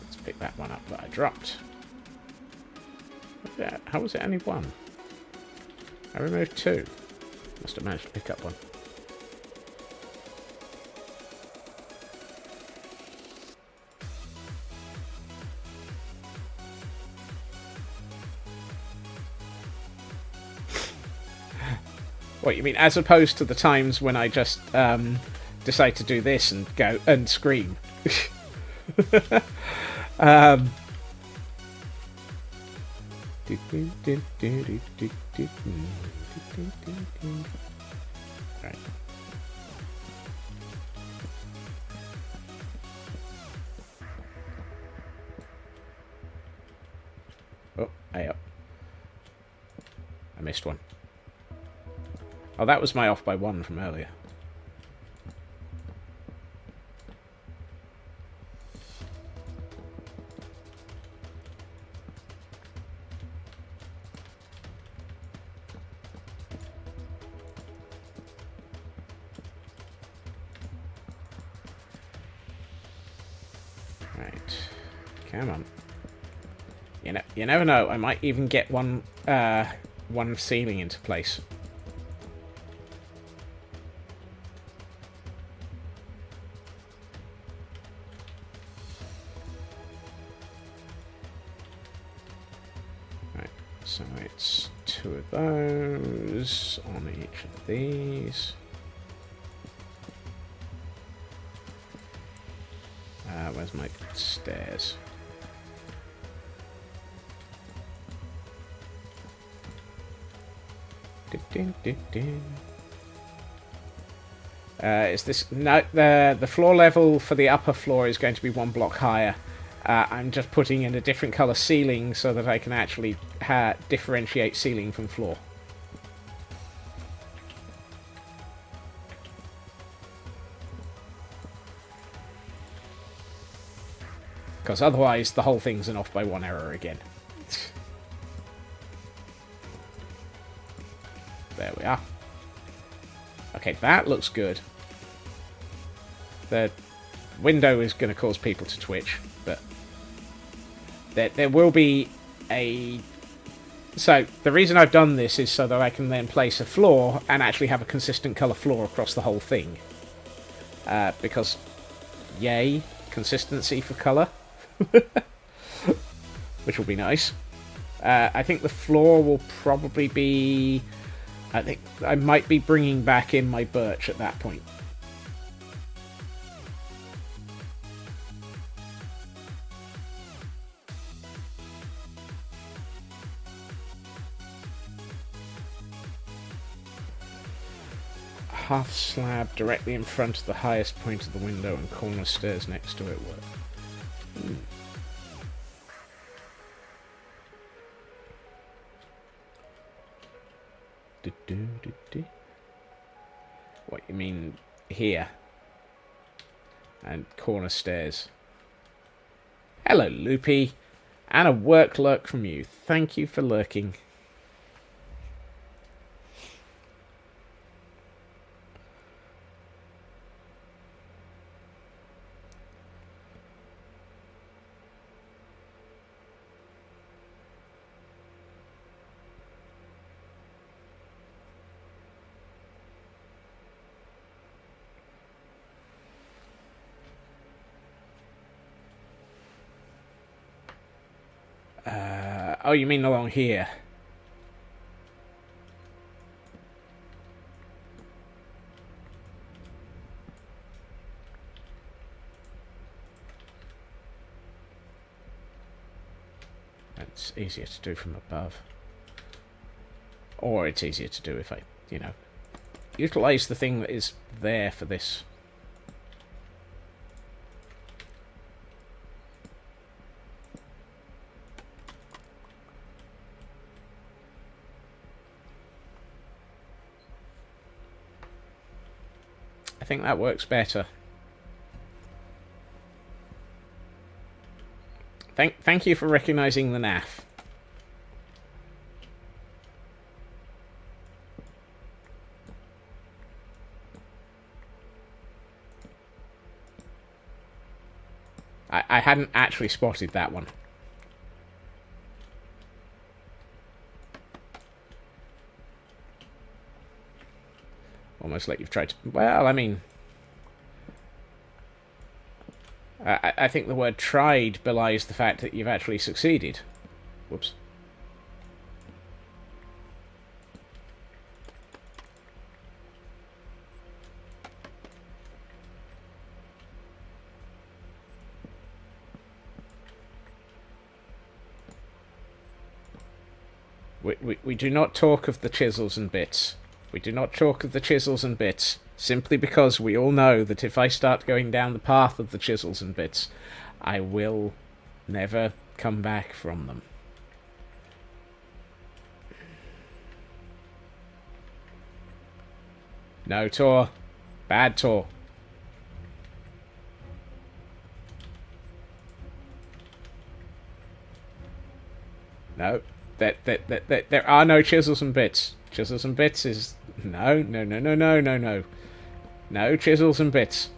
Let's pick that one up that I dropped. How was it only one? I removed two. Must have managed to pick up one. What, you mean as opposed to the times when I just decide to do this and go and scream? Right. Oh, hey up. I missed one. Oh, that was my off by one from earlier. Right. Come on. You never know. I might even get one ceiling into place. So it's 2 of those on each of these. Where's my stairs? Is this... No, the floor level for the upper floor is going to be 1 block higher. I'm just putting in a different colour ceiling so that I can actually differentiate ceiling from floor. Because otherwise the whole thing's an off by 1 error again. There we are. Okay, that looks good. The window is going to cause people to twitch, but there will be a... So, the reason I've done this is so that I can then place a floor and actually have a consistent colour floor across the whole thing. Because, yay, consistency for colour. Which will be nice. I think the floor will probably be... I think I might be bringing back in my birch at that point. Half slab directly in front of the highest point of the window and corner stairs next to it work. What, you mean here? And corner stairs. Hello, Loopy. And a work lurk from you. Thank you for lurking. Oh, you mean along here? That's easier to do from above. Or it's easier to do if I, utilise the thing that is there for this. I think that works better. Thank you for recognising the naff. I hadn't actually spotted that one. Almost like you've tried to... Well, I mean... I think the word tried belies the fact that you've actually succeeded. Whoops. We do not talk of the chisels and bits. We do not talk of the chisels and bits, simply because we all know that if I start going down the path of the chisels and bits, I will never come back from them. No, Tor. Bad Tor. No. There are no chisels and bits. Chisels and bits is... No. No chisels and bits.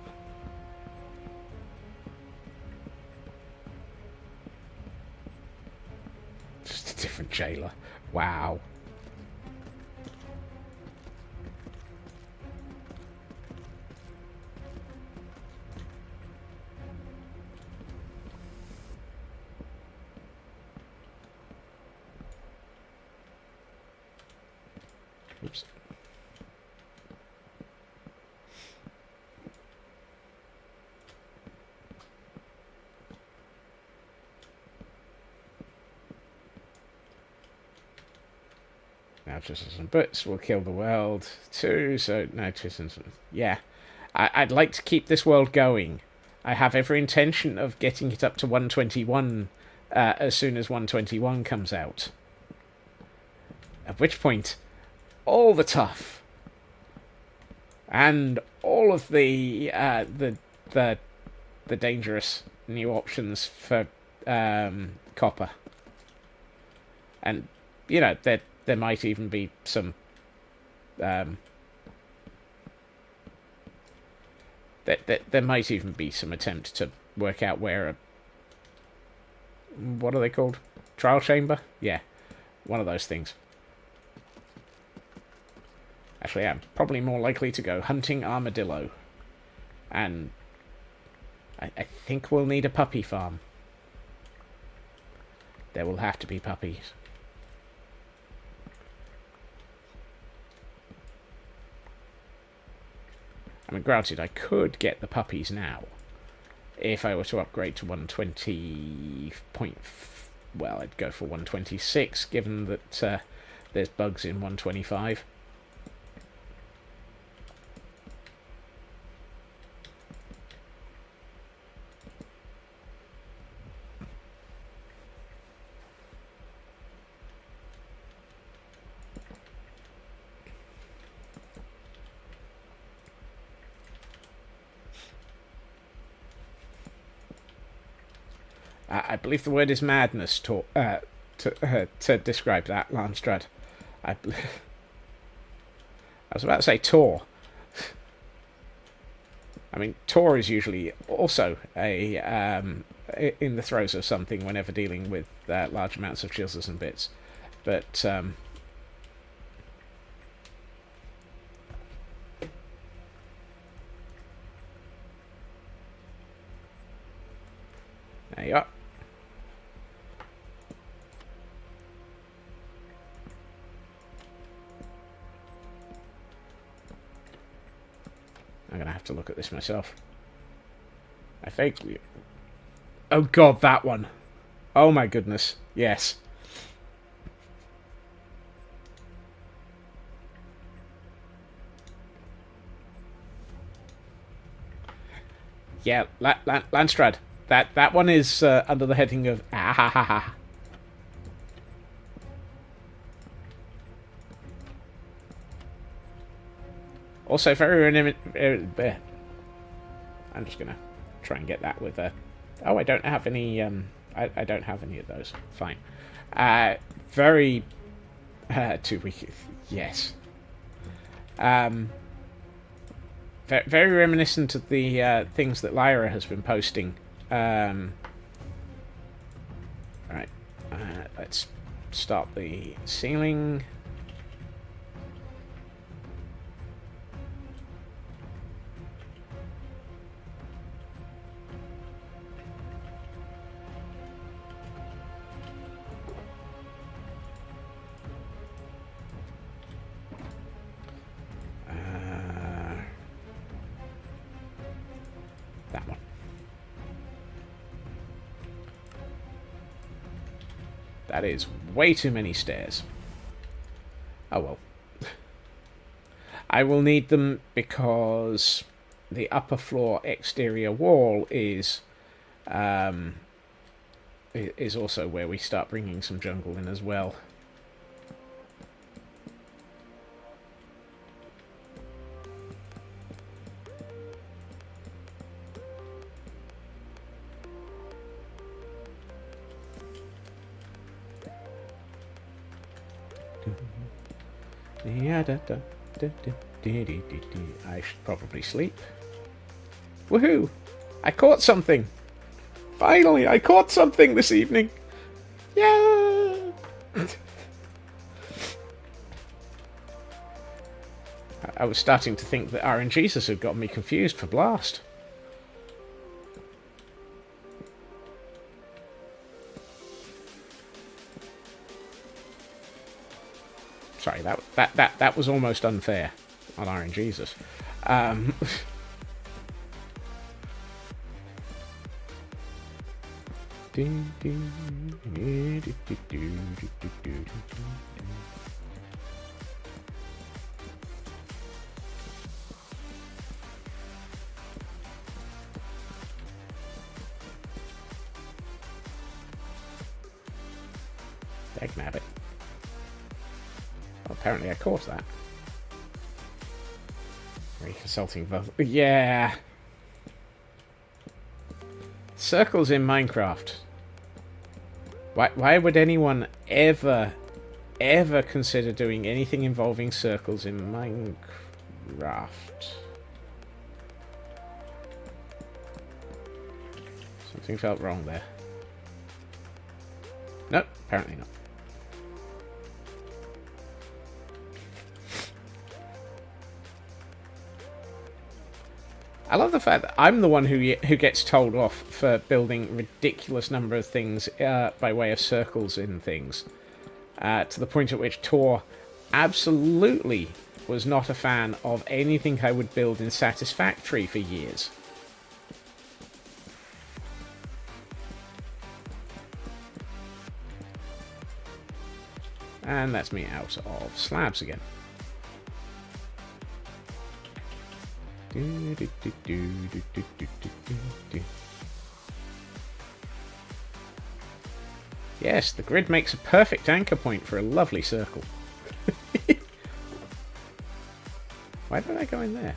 Just a different jailer. Wow. now Twistles and Butts will kill the world too, so no Twistles and... Yeah. I'd like to keep this world going. I have every intention of getting it up to 121 as soon as 121 comes out. At which point, all the tough and all of the dangerous new options for copper, and you know there might even be some there might even be some attempt to work out where what are they called? Trial chamber? Yeah, one of those things. Actually, I'm probably more likely to go hunting armadillo. And I think we'll need a puppy farm. There will have to be puppies. I mean, granted, I could get the puppies now. If I were to upgrade to 120 point... Well, I'd go for 126, given that there's bugs in 125. I believe the word is madness to describe that, Landstrad. I was about to say Tor. I mean, Tor is usually also in the throes of something whenever dealing with large amounts of chisels and bits. But there you are. I'm going to have to look at this myself. I vaguely... Oh god, that one. Oh my goodness. Yes. Yeah, Landstrad. That one is under the heading of ah ha ha ha. Also, very I'm just gonna try and get that with a. Oh, I don't have any. I don't have any of those. Fine. Very. 2 weeks. Yes. Very reminiscent of the things that Lyra has been posting. Right. Let's start the ceiling. That one. That is way too many stairs. Oh well. I will need them because the upper floor exterior wall is also where we start bringing some jungle in as well. I should probably sleep. Woohoo! I caught something! Finally, I caught something this evening! Yeah! I was starting to think that RNGesus had got me confused for Blast. Sorry, that was almost unfair on RNGesus. Dagnabbit. Well, apparently I caught that. Reconsulting both. Yeah! Circles in Minecraft. Why would anyone ever consider doing anything involving circles in Minecraft? Something felt wrong there. Nope, apparently not. I love the fact that I'm the one who gets told off for building ridiculous number of things by way of circles in things. To the point at which Tor absolutely was not a fan of anything I would build in Satisfactory for years. And that's me out of slabs again. Yes, the grid makes a perfect anchor point for a lovely circle. Why did I go in there?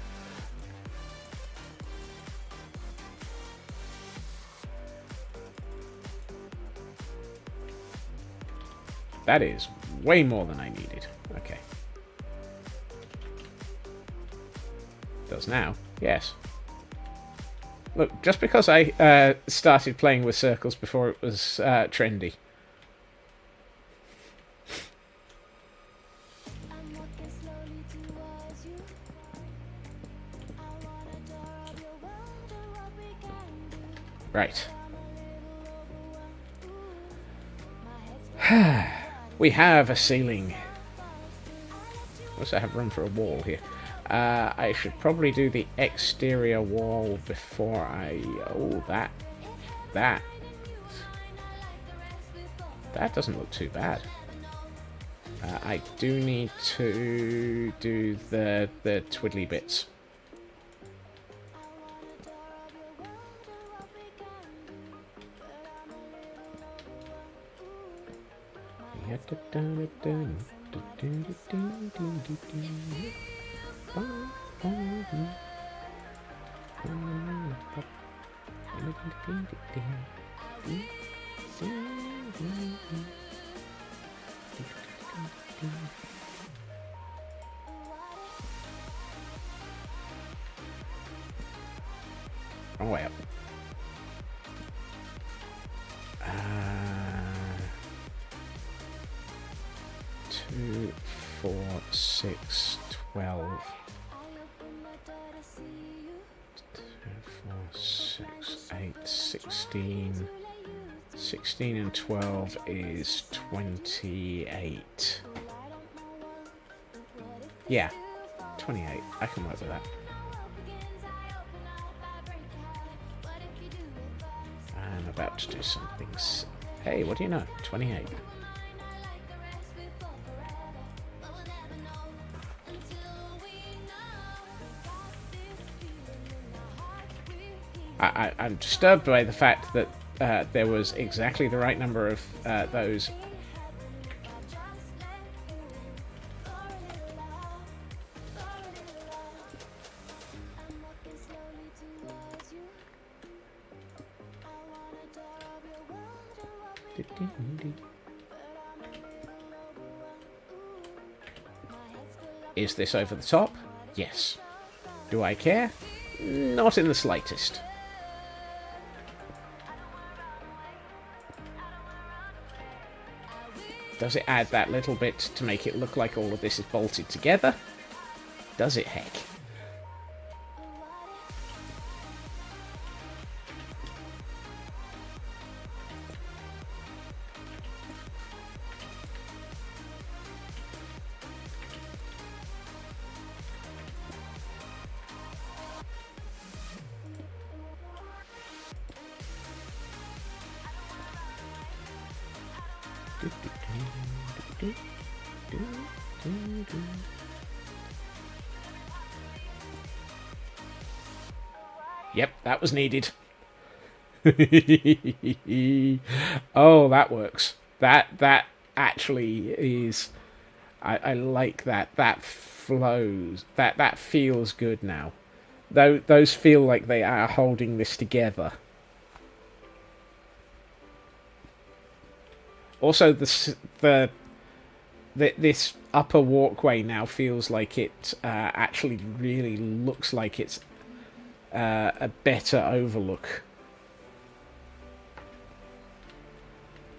That is way more than I needed. Okay. Does now. Yes. Look, just because I started playing with circles before it was trendy. Right. We have a ceiling. Also have room for a wall here. I should probably do the exterior wall before I... Oh, that doesn't look too bad. I do need to do the twiddly bits. Wrong way up. 2, 4, 6, 12. 2, 4, 6, 8, 16. 16 and 12 is 28. Yeah, 28. I can work with that. I'm about to do something. Hey, what do you know? 28. I'm disturbed by the fact that there was exactly the right number of those. Is this over the top? Yes. Do I care? Not in the slightest. Does it add that little bit to make it look like all of this is bolted together? Does it, heck? Yep, that was needed. Oh, that works. That actually is. I like that. That flows. That feels good now. Those feel like they are holding this together. Also, this upper walkway now feels like it actually really looks like it's a better overlook.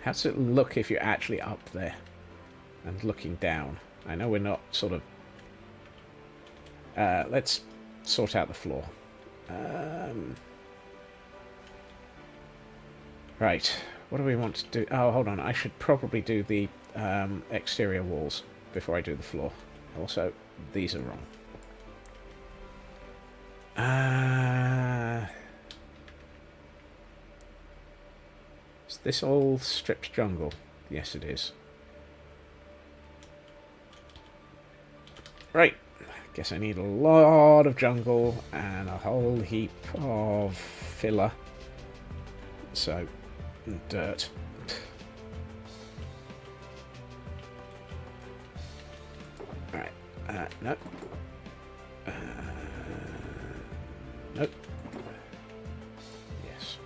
How does it look if you're actually up there and looking down? I know we're not sort of... let's sort out the floor. Right, what do we want to do? Oh, hold on, I should probably do the exterior walls before I do the floor. Also, these are wrong. Is this all stripped jungle? Yes, it is. Right, guess I need a lot of jungle and a whole heap of filler. So, dirt. Alright, nope. Nope. Yes.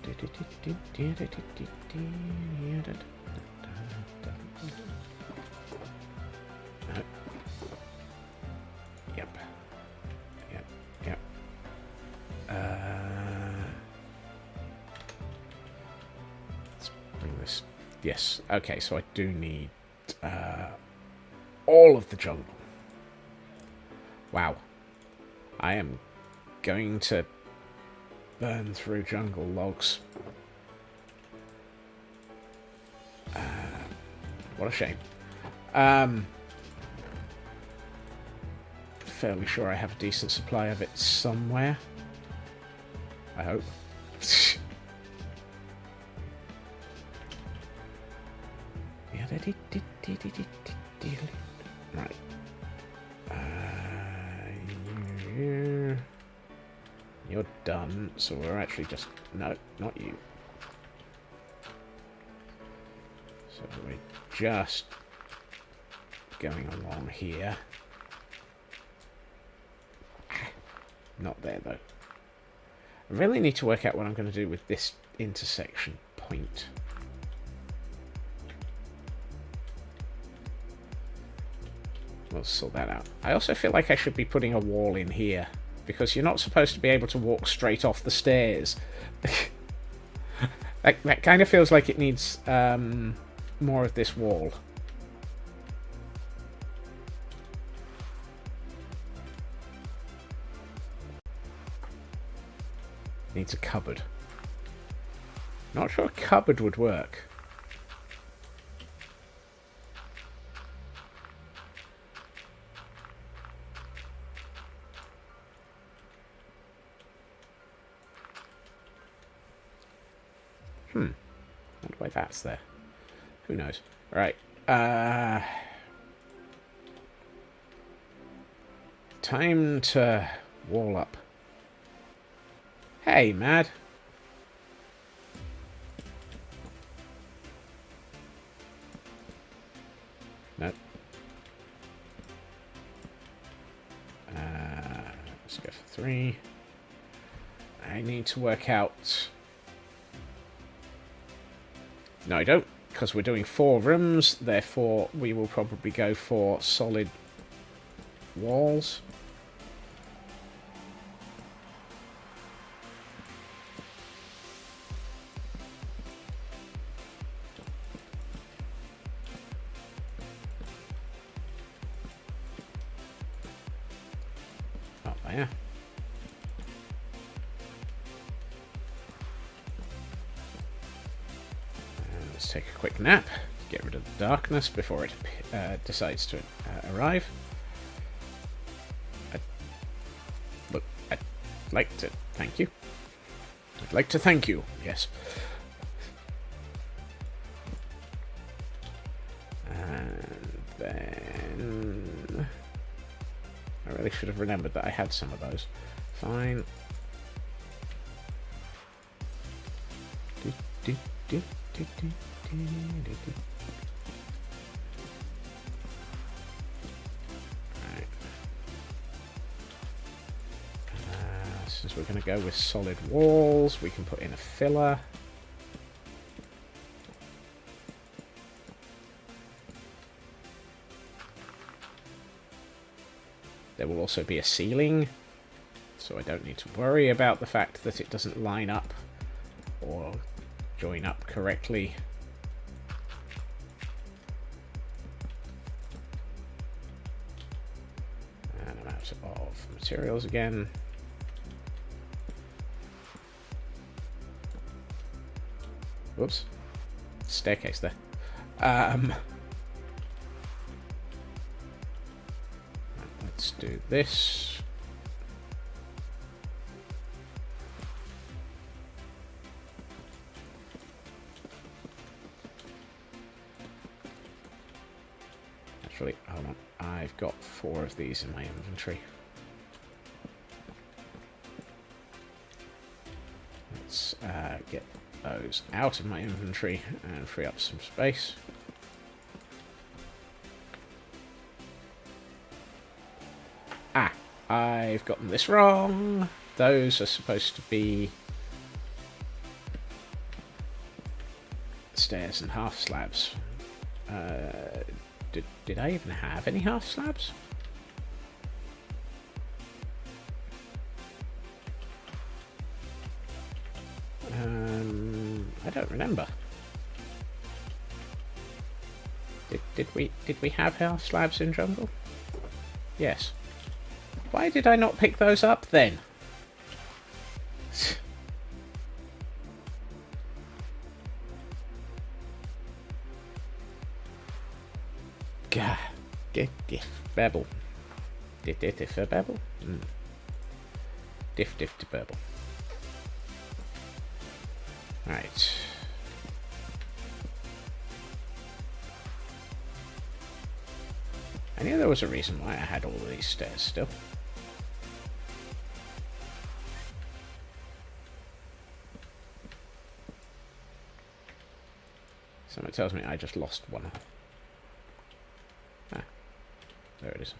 Nope. Yep. Yep. Yep. Let's bring this. Yes. Okay. So I do need all of the jungle. Wow. I am going to burn through jungle logs. What a shame. Fairly sure I have a decent supply of it somewhere. I hope. Right. You're done, so we're actually just... No, not you. So we're just going along here. Not there, though. I really need to work out what I'm going to do with this intersection point. We'll sort that out. I also feel like I should be putting a wall in here, because you're not supposed to be able to walk straight off the stairs. that kind of feels like it needs more of this wall. Needs a cupboard. Not sure a cupboard would work. Wonder why that's there. Who knows? Right. Time to wall up. Hey, Mad. Nope. Let's go for 3. I need to work out... No, I don't, because we're doing 4 rooms, therefore we will probably go for solid walls. Up there. Let's take a quick nap, get rid of the darkness before it decides to arrive. I'd like to thank you. I'd like to thank you, yes. And then... I really should have remembered that I had some of those. Fine. Since we're going to go with solid walls, we can put in a filler. There will also be a ceiling, so I don't need to worry about the fact that it doesn't line up or join up correctly. And I'm out of materials again. Whoops. Staircase there. Let's do this. Actually, hold on. I've got 4 of these in my inventory. Let's get those out of my inventory and free up some space. Ah, I've gotten this wrong. Those are supposed to be stairs and half slabs. Did I even have any half slabs? I don't remember. Did we have half slabs in jungle? Yes. Why did I not pick those up then? Gah, diff babble. Diff babble. Diff to babble. Right. I knew there was a reason why I had all of these stairs still. Someone tells me I just lost one. Ah, there it is.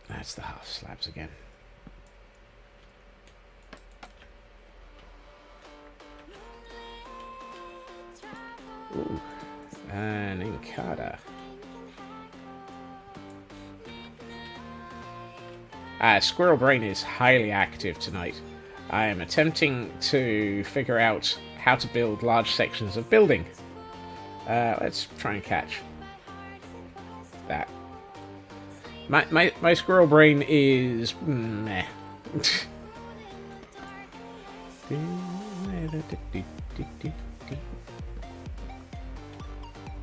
That's the half slabs again. Ooh, an Inkada. Squirrel Brain is highly active tonight. I am attempting to figure out how to build large sections of building. Let's try and catch that. My Squirrel Brain is meh.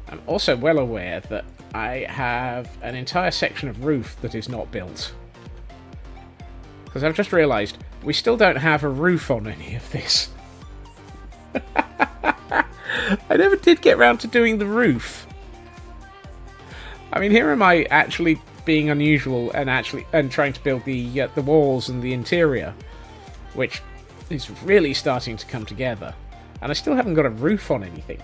I'm also well aware that I have an entire section of roof that is not built. Because I've just realised we still don't have a roof on any of this. I never did get round to doing the roof. I mean, here am I actually being unusual and trying to build the walls and the interior, which is really starting to come together, and I still haven't got a roof on anything.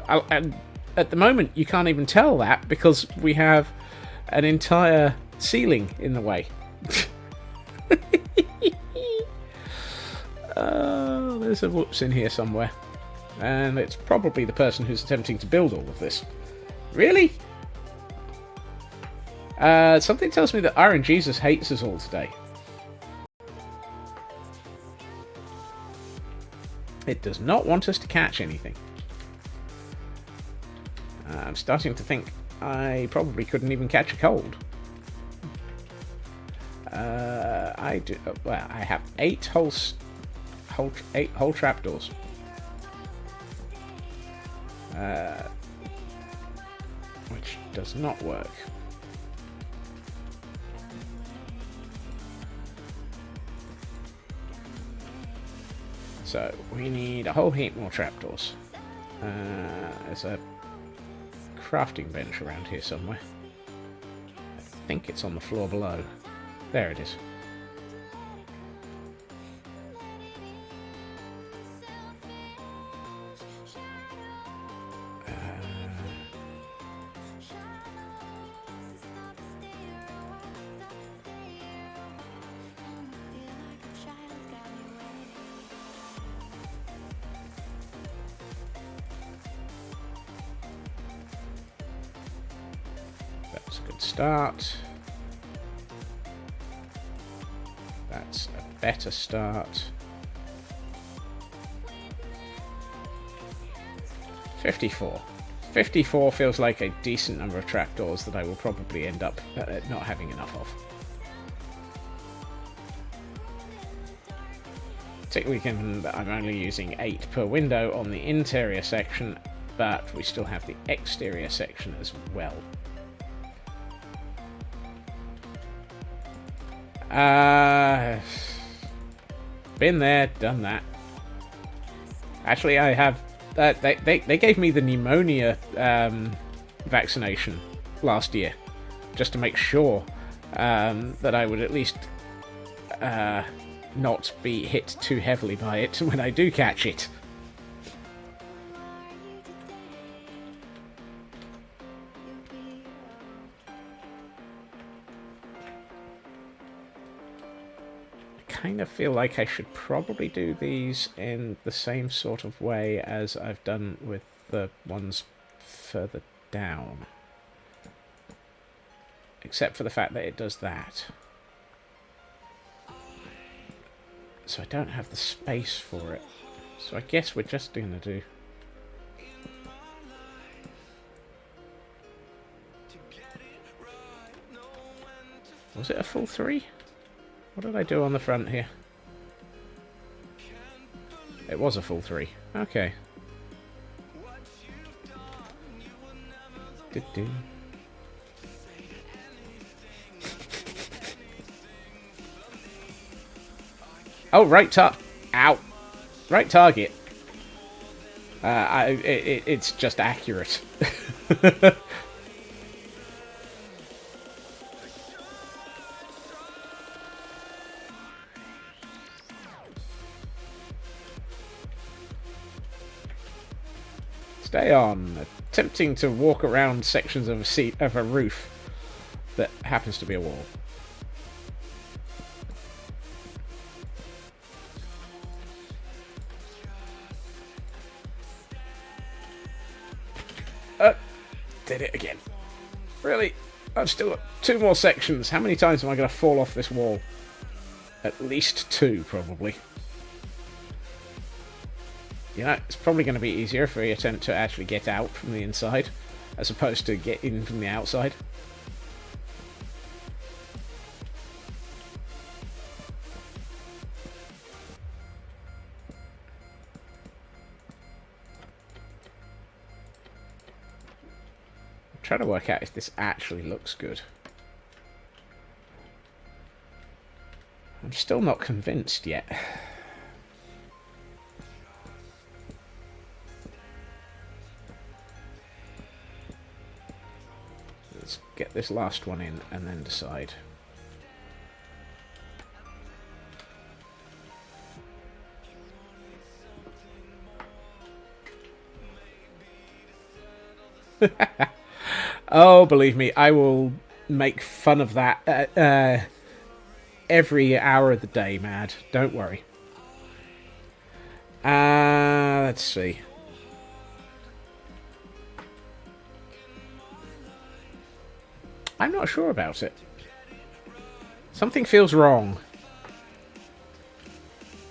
And at the moment, you can't even tell that because we have an entire ceiling in the way. There's a whoops in here somewhere. And it's probably the person who's attempting to build all of this. Really? Something tells me that Iron Jesus hates us all today. It does not want us to catch anything. I'm starting to think I probably couldn't even catch a cold. I do. Well, I have 8 whole trapdoors. Which does not work. So we need a whole heap more trapdoors. There's a crafting bench around here somewhere. I think it's on the floor below. There it is. good start. That's a better start. 54. 54 feels like a decent number of trapdoors that I will probably end up not having enough of. Particularly given that I'm only using 8 per window on the interior section, but we still have the exterior section as well. Been there, done that. Actually, I have... they gave me the pneumonia vaccination last year, just to make sure that I would at least not be hit too heavily by it when I do catch it. I kind of feel like I should probably do these in the same sort of way as I've done with the ones further down. Except for the fact that it does that. So I don't have the space for it. So I guess we're just going to do... Was it a full 3? What did I do on the front here? It was a full 3. Okay. Oh, right Ow! Right target. It's just accurate. Stay on. Attempting to walk around sections of a roof that happens to be a wall. Did it again. Really? I've still got 2 more sections. How many times am I going to fall off this wall? At least 2, probably. You know, it's probably going to be easier if we attempt to actually get out from the inside, as opposed to get in from the outside. Trying to work out if this actually looks good. I'm still not convinced yet. Let's get this last one in and then decide. Oh, believe me, I will make fun of that every hour of the day, Mad. Don't worry. Let's see. I'm not sure about it. Something feels wrong.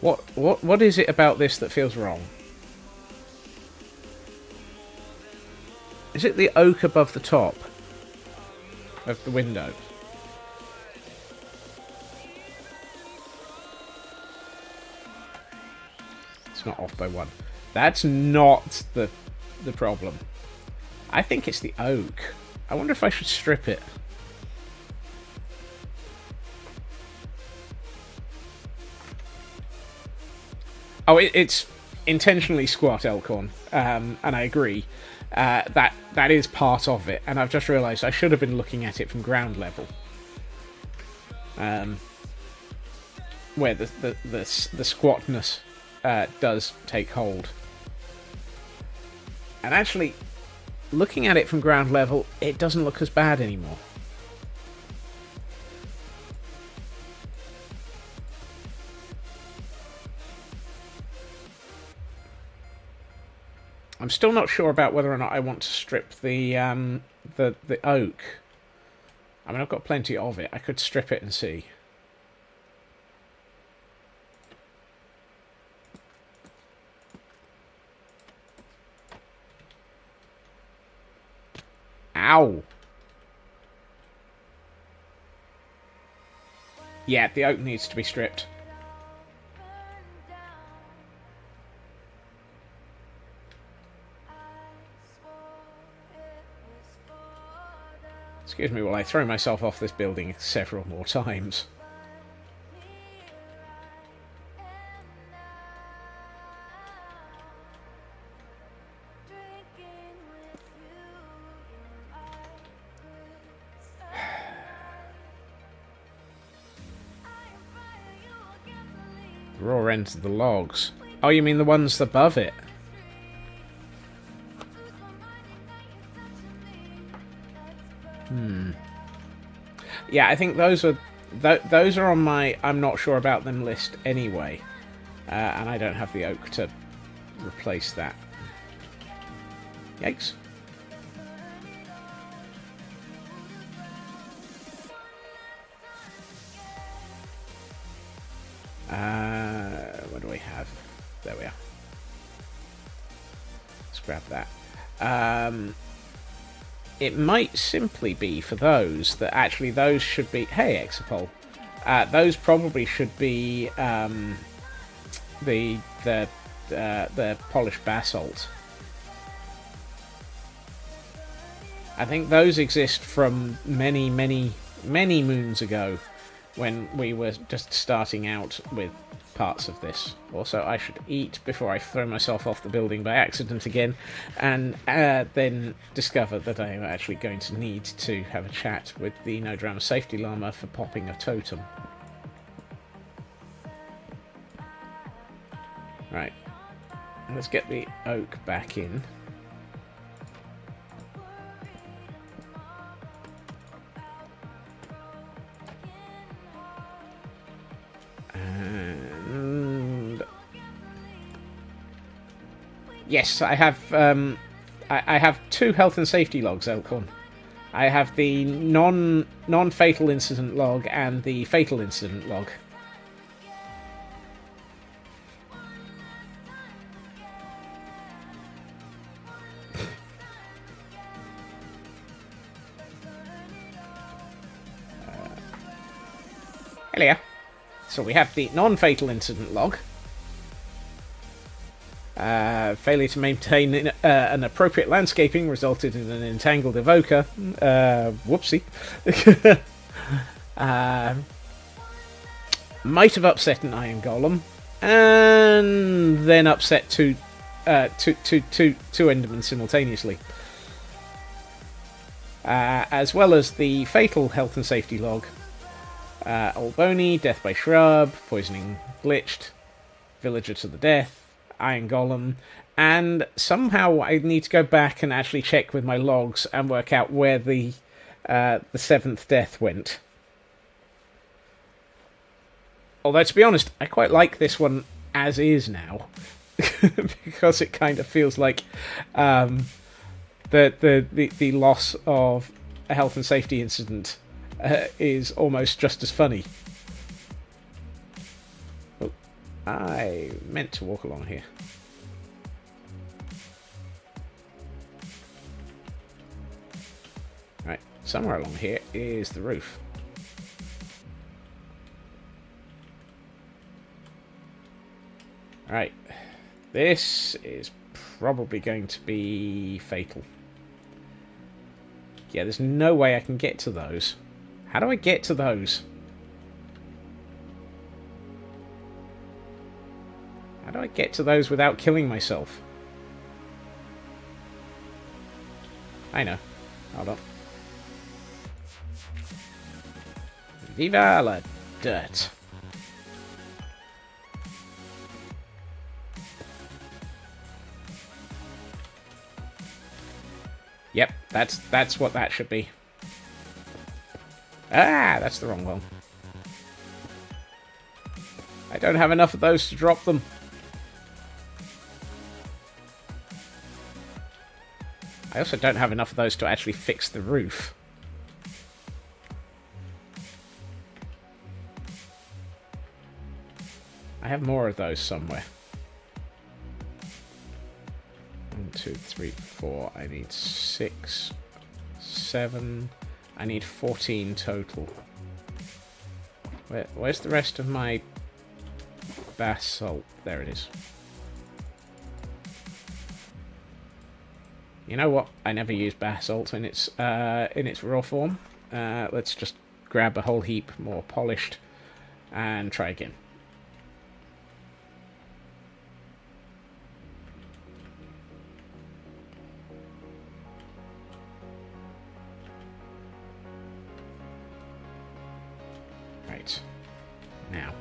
What is it about this that feels wrong? Is it the oak above the top of the window? It's not off by 1. That's not the problem. I think it's the oak. I wonder if I should strip it. Oh, it's intentionally squat elkhorn, and I agree. That is part of it, and I've just realised I should have been looking at it from ground level, where the squatness does take hold. And actually, looking at it from ground level, it doesn't look as bad anymore. I'm still not sure about whether or not I want to strip the oak. I mean, I've got plenty of it. I could strip it and see. Ow! Yeah, the oak needs to be stripped. Excuse me while I throw myself off this building several more times. Raw ends of the logs. Oh, you mean the ones above it? Yeah, I think those are on my I'm not sure about them list anyway, and I don't have the oak to replace that. Yikes! What do we have? There we are. Let's grab that. It might simply be for those that actually those should be... Hey, Exapol. Those probably should be the polished basalt. I think those exist from many, many, many moons ago when we were just starting out with parts of this. Also, I should eat before I throw myself off the building by accident again, and then discover that I am actually going to need to have a chat with the No Drama Safety Llama for popping a totem. Right, let's get the oak back in. Yes, I have. I have 2 health and safety logs, Elkhorn. I have the non-fatal incident log and the fatal incident log. Hello. So we have the non-fatal incident log. Failure to maintain an appropriate landscaping resulted in an entangled evoker. Whoopsie. Might have upset an iron golem, and then upset two Endermen simultaneously. As well as the fatal health and safety log. Old Bony, death by shrub, poisoning glitched, villager to the death, iron golem, and somehow I need to go back and actually check with my logs and work out where the 7th death went. Although, to be honest, I quite like this one as is now, because it kind of feels like the loss of a health and safety incident is almost just as funny. Oh, I meant to walk along here. Right, somewhere along here is the roof. Right, this is probably going to be fatal. Yeah, there's no way I can get to those. How do I get to those? How do I get to those without killing myself? I know. Hold on. Viva la dirt. Yep, that's what that should be. Ah, that's the wrong one. I don't have enough of those to drop them. I also don't have enough of those to actually fix the roof. I have more of those somewhere. 1, 2, 3, 4. I need 6, 7. I need 14 total. Where's the rest of my basalt? There it is. You know what? I never use basalt in its raw form. Let's just grab a whole heap more polished and try again. Right. Now.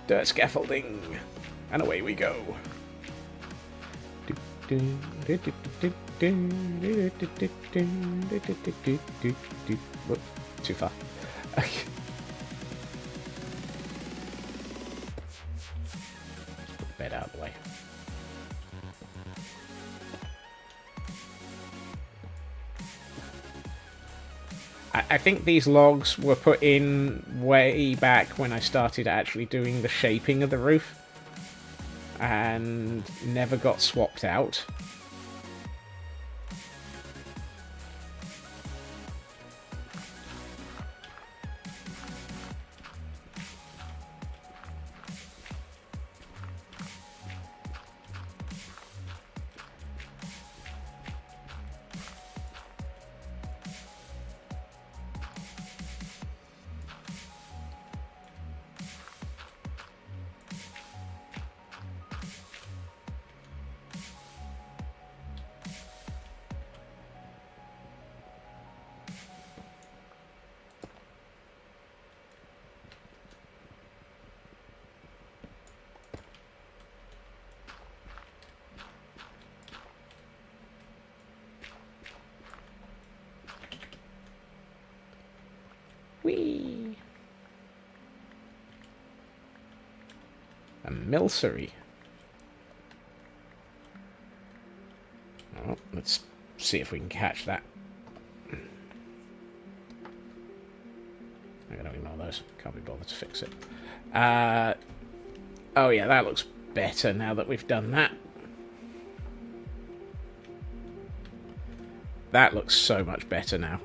Dirt scaffolding. And away we go. Whoop, too far. Bed out of the way. I think these logs were put in way back when I started actually doing the shaping of the roof and never got swapped out. Whee! A milcery. Oh, let's see if we can catch that. I'm gonna ignore those. Can't be bothered to fix it. Oh yeah, that looks better now that we've done that. That looks so much better now.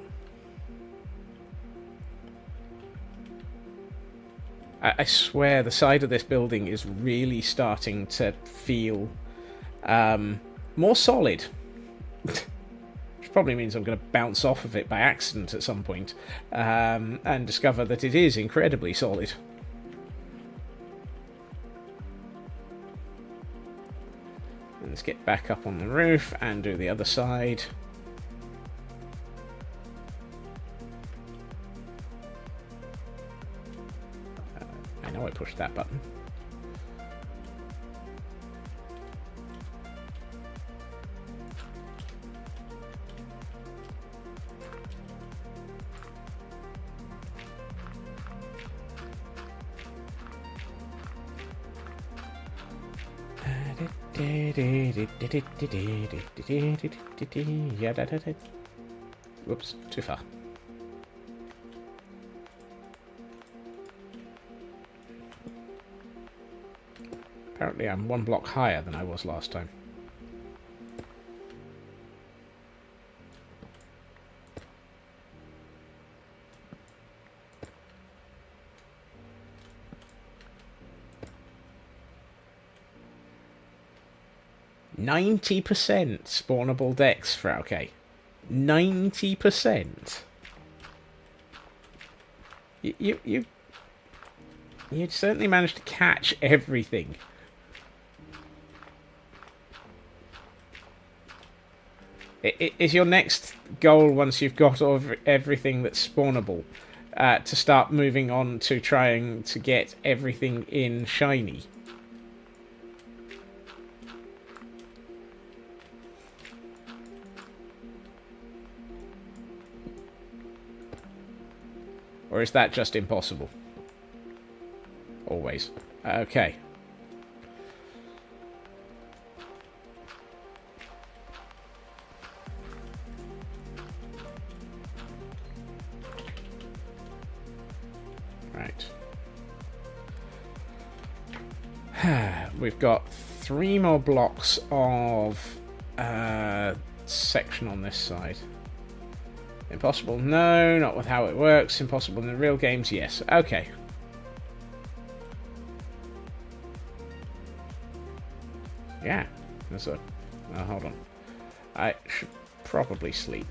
I swear the side of this building is really starting to feel more solid. Which probably means I'm going to bounce off of it by accident at some point and discover that it is incredibly solid. And let's get back up on the roof and do the other side. I know I pushed that button. Whoops, too far. Apparently I'm one block higher than I was last time. "90% spawnable decks for okay. 90%. You certainly managed to catch everything. Is your next goal, once you've got everything that's spawnable, to start moving on to trying to get everything in shiny? Or is that just impossible? Always. Okay. Right. We've got 3 more blocks of section on this side. Impossible? No, not with how it works. Impossible in the real games? Yes. Okay. Yeah. There's a... Oh, hold on. I should probably sleep.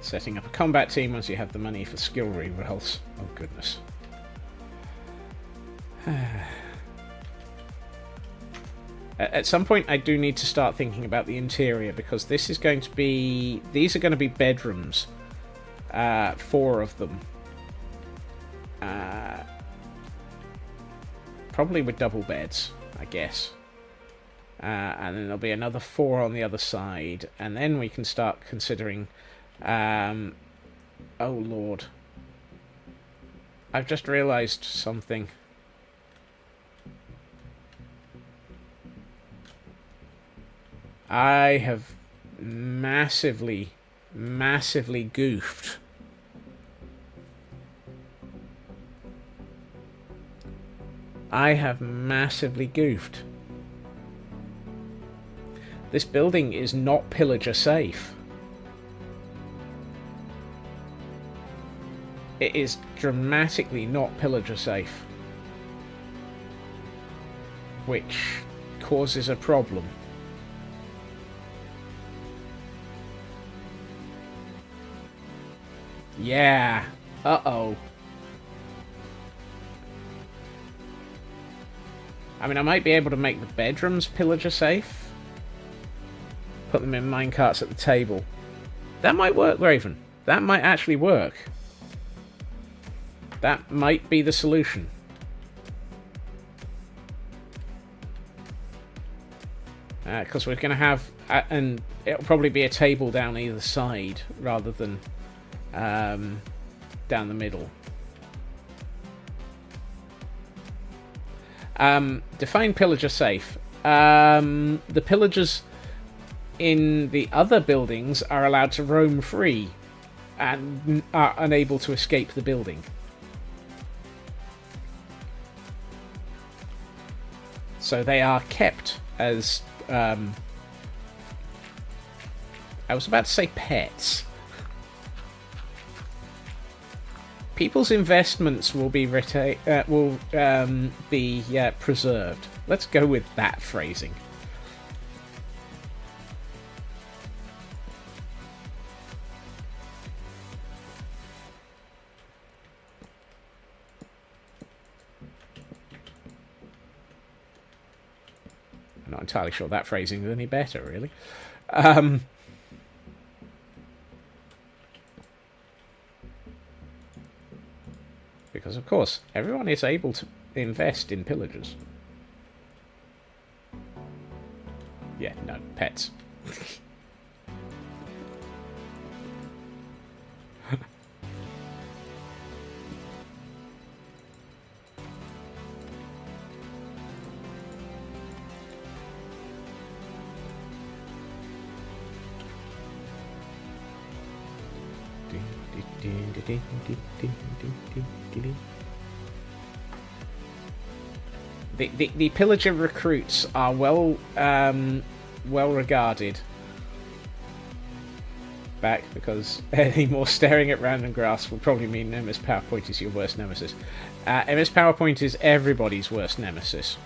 Setting up a combat team once you have the money for skill rerolls. Oh, goodness. At some point, I do need to start thinking about the interior, because this is going to be... These are going to be bedrooms. 4 of them. Probably with double beds, I guess. And then there'll be another 4 on the other side. And then we can start considering... oh, Lord. I've just realised something. I have massively goofed. I have massively goofed. This building is not pillager safe. It is dramatically not pillager safe, which causes a problem. Yeah. Uh-oh. I mean, I might be able to make the bedrooms pillager safe. Put them in minecarts at the table. That might work, Raven. That might actually work. That might be the solution. Because we're going to have... and it'll probably be a table down either side, rather than down the middle. Define pillager safe. The pillagers in the other buildings are allowed to roam free and are unable to escape the building. So they are kept as... I was about to say pets. People's investments will be preserved. Let's go with that phrasing. I'm not entirely sure that phrasing is any better, really. Because, of course, everyone is able to invest in pillagers. Yeah, no, pets. The pillager recruits are well regarded back, because any more staring at random grass will probably mean MS PowerPoint is your worst nemesis. MS PowerPoint is everybody's worst nemesis.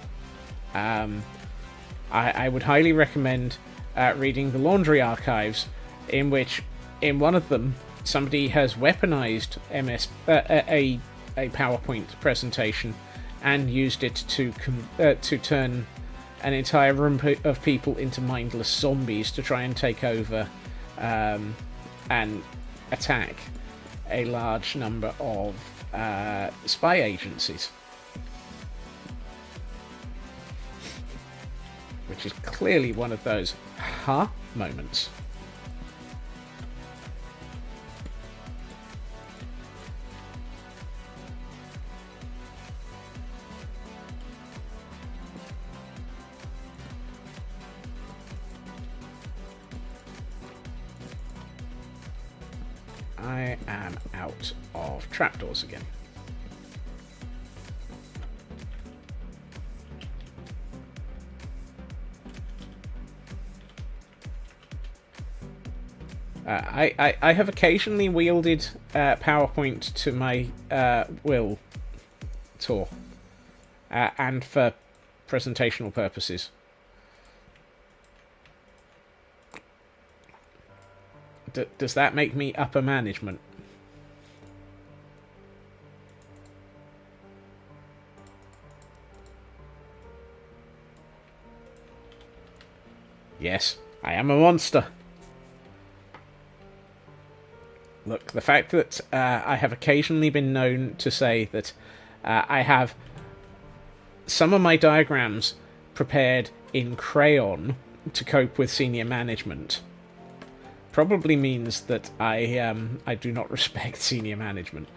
I would highly recommend reading the Laundry Archives, in which, in one of them, somebody has weaponized a PowerPoint presentation and used it to turn an entire room of people into mindless zombies to try and take over and attack a large number of spy agencies. Which is clearly one of those moments. I am out of trapdoors again. I have occasionally wielded PowerPoint to my will tour, and for presentational purposes. Does that make me upper management? Yes, I am a monster. Look, the fact that I have occasionally been known to say that I have some of my diagrams prepared in crayon to cope with senior management probably means that I do not respect senior management.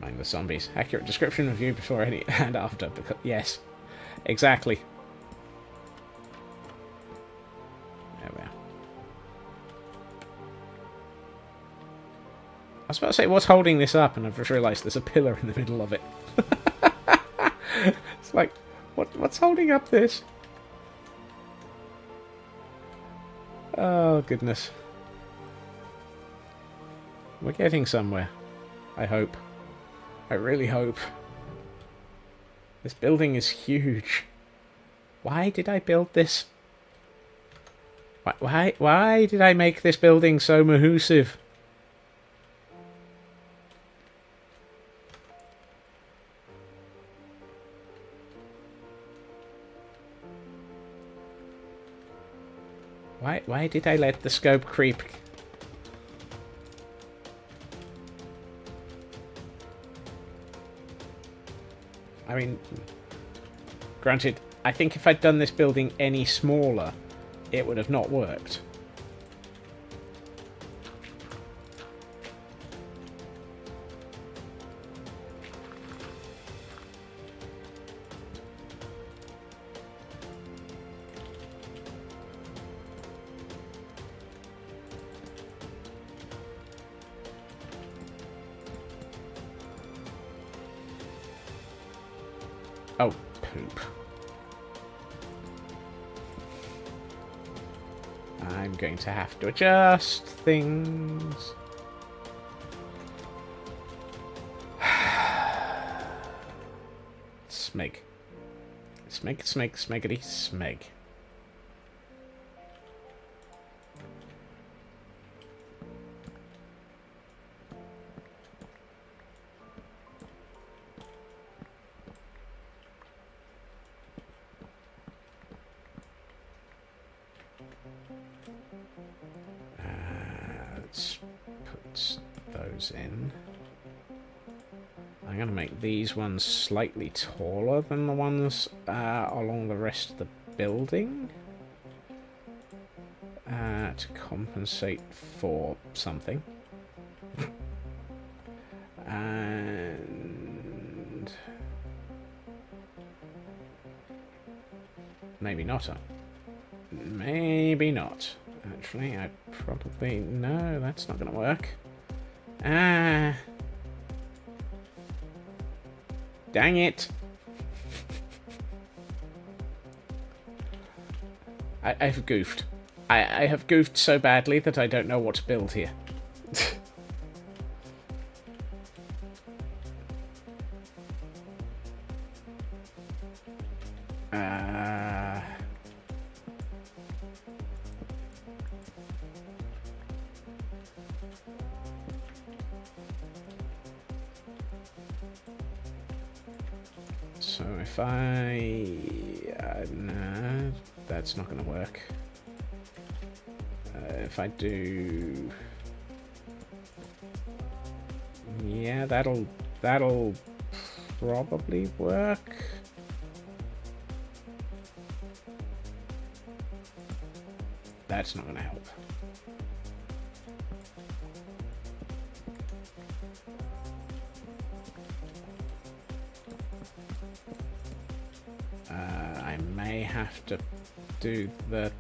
Mind the zombies. Accurate description of you before any and after. Because, yes, exactly. There we are. I was about to say what's holding this up, and I've just realised there's a pillar in the middle of it. It's like, what's holding up this? Oh goodness. We're getting somewhere. I hope. I really hope. This building is huge. Why did I build this? Why did I make this building so mahoosive? Why did I let the scope creep? I mean, granted, I think if I'd done this building any smaller, it would have not worked. Oh, poop. I'm going to have to adjust things. Smeg. Smeggity, smeg. Let's put those in. I'm going to make these ones slightly taller than the ones along the rest of the building to compensate for something. And maybe not. Maybe not. Actually, I probably... No, that's not going to work. Ah. Dang it. I've goofed. I have goofed so badly that I don't know what to build here. So if I... no, that's not going to work. If I do... Yeah, that'll probably work. That's not going to help. have to do the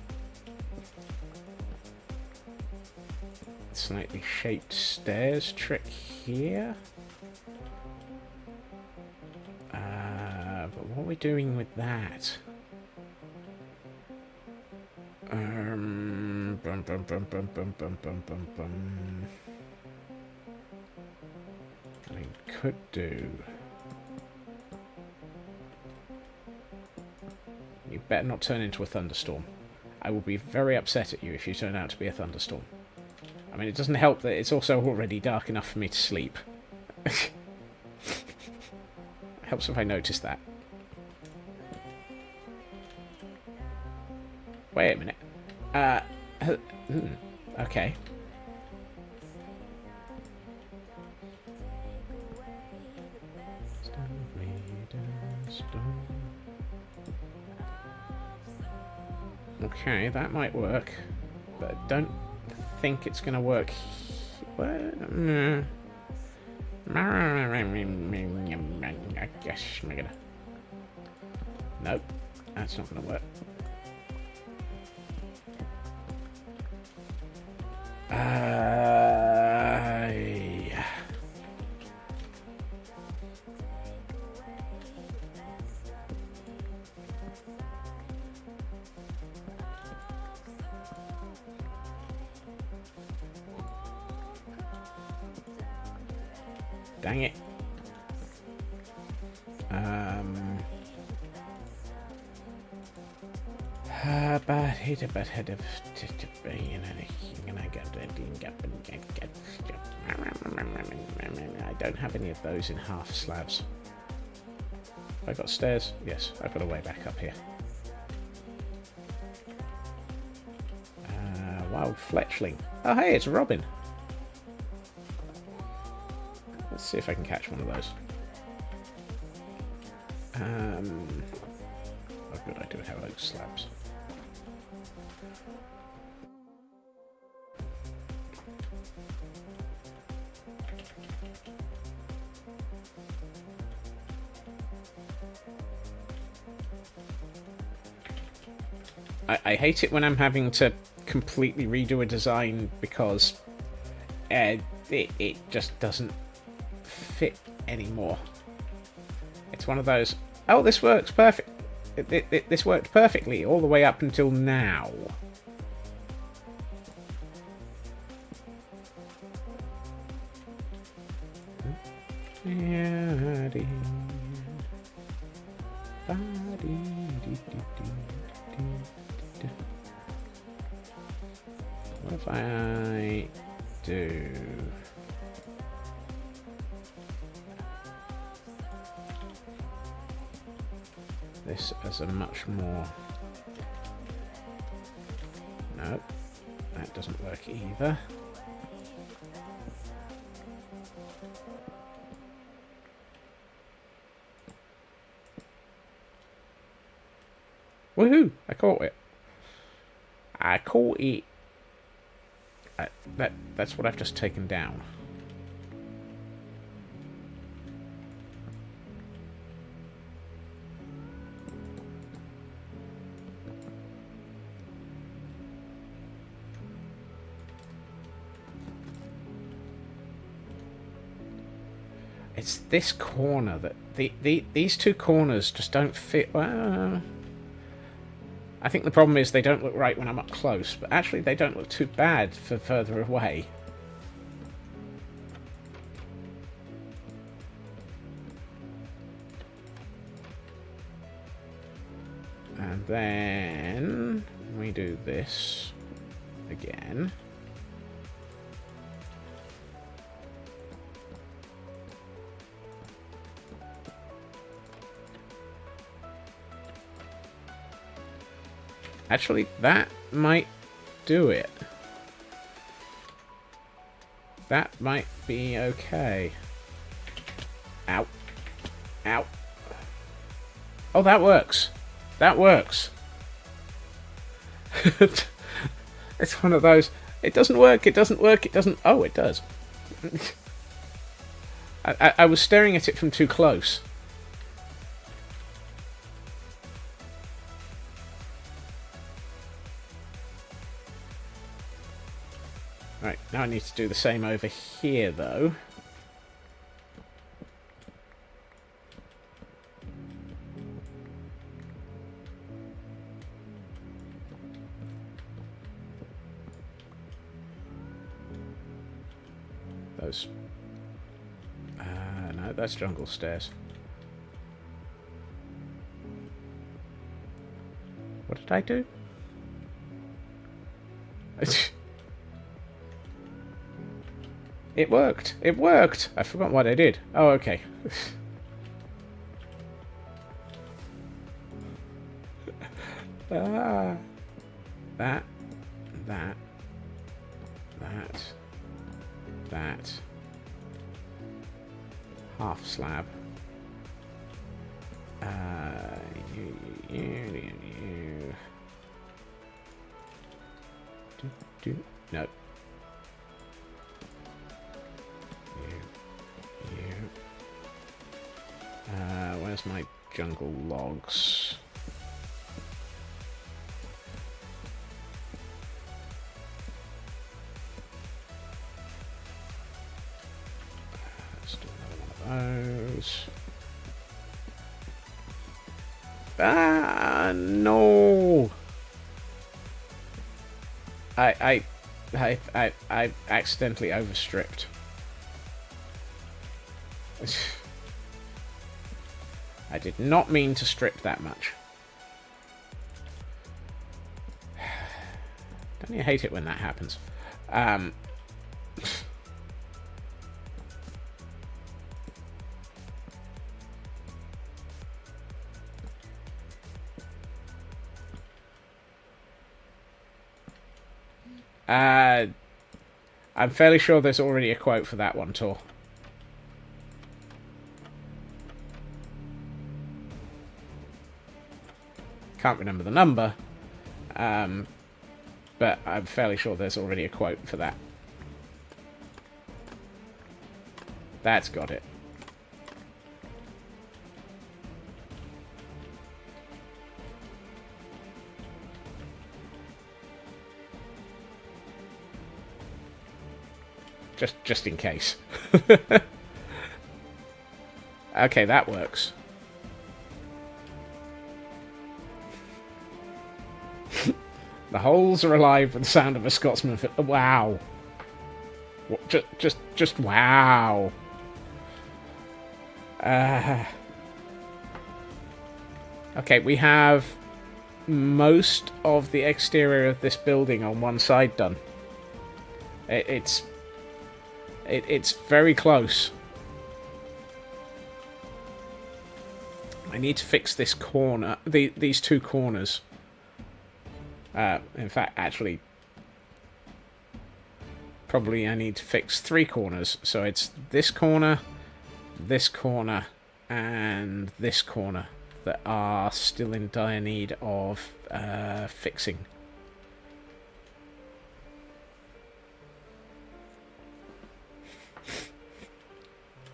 slightly shaped stairs trick here. But what are we doing with that? Bum, bum, bum, bum, bum, bum, bum, bum, bum. I could do... You better not turn into a thunderstorm. I will be very upset at you if you turn out to be a thunderstorm. I mean, it doesn't help that it's also already dark enough for me to sleep. Helps if I notice that. Wait a minute. Okay. Okay, that might work, but I don't think it's going to work. I guess we're gonna... Nope, that's not going to work. Dang it. I don't have any of those in half slabs. Have I got stairs? Yes, I've got a way back up here. Wild fletchling. Oh hey, it's Robin. Let's see if I can catch one of those. Oh good, I do have those slabs. I hate it when I'm having to completely redo a design because it just doesn't fit anymore. It's one of those, oh, this works perfect. This worked perfectly all the way up until now. What if I do... this as a much more... No, that doesn't work either. Woohoo! I caught it. I caught it. That's what I've just taken down. It's this corner that these two corners just don't fit. Well, I think the problem is they don't look right when I'm up close, but actually they don't look too bad for further away. And then we do this again. Actually, that might do it. That might be okay. Ow. Ow. Oh, that works. That works. It's one of those, it doesn't work, it doesn't work, it doesn't... Oh, it does. I was staring at it from too close. Right, now I need to do the same over here, though. Those... no, that's jungle stairs. What did I do? It worked! It worked! I forgot what I did. Oh, okay. That. Half slab. You. No. You. Where's my jungle logs? Let's do another one of those. Ah, no! I accidentally overstripped. I did not mean to strip that much. Don't you hate it when that happens? I'm fairly sure there's already a quote for that one, Tor. Can't remember the number, but I'm fairly sure there's already a quote for that. That's got it. Just in case. Okay, that works. The holes are alive with the sound of a Scotsman. Wow. What, just wow. Okay, we have most of the exterior of this building on one side done. It's very close. I need to fix this corner, these two corners. In fact, actually, probably I need to fix 3 corners. So it's this corner, and this corner that are still in dire need of fixing.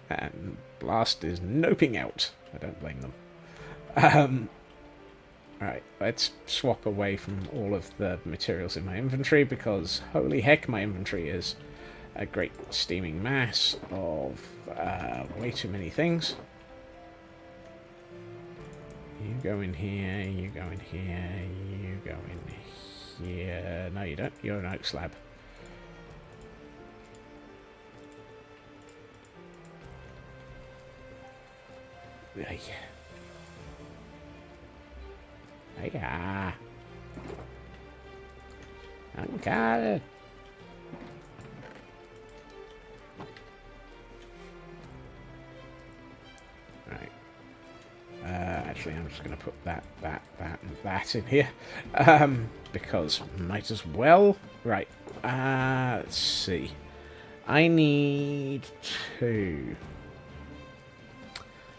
And Blast is noping out. I don't blame them. Alright, let's swap away from all of the materials in my inventory, because holy heck, my inventory is a great steaming mass of way too many things. You go in here, you go in here, you go in here. No, you don't. You're an oak slab. Yeah. Uncle. Right. Actually, I'm just going to put that, and that in here. Because might as well. Right. Let's see. I need to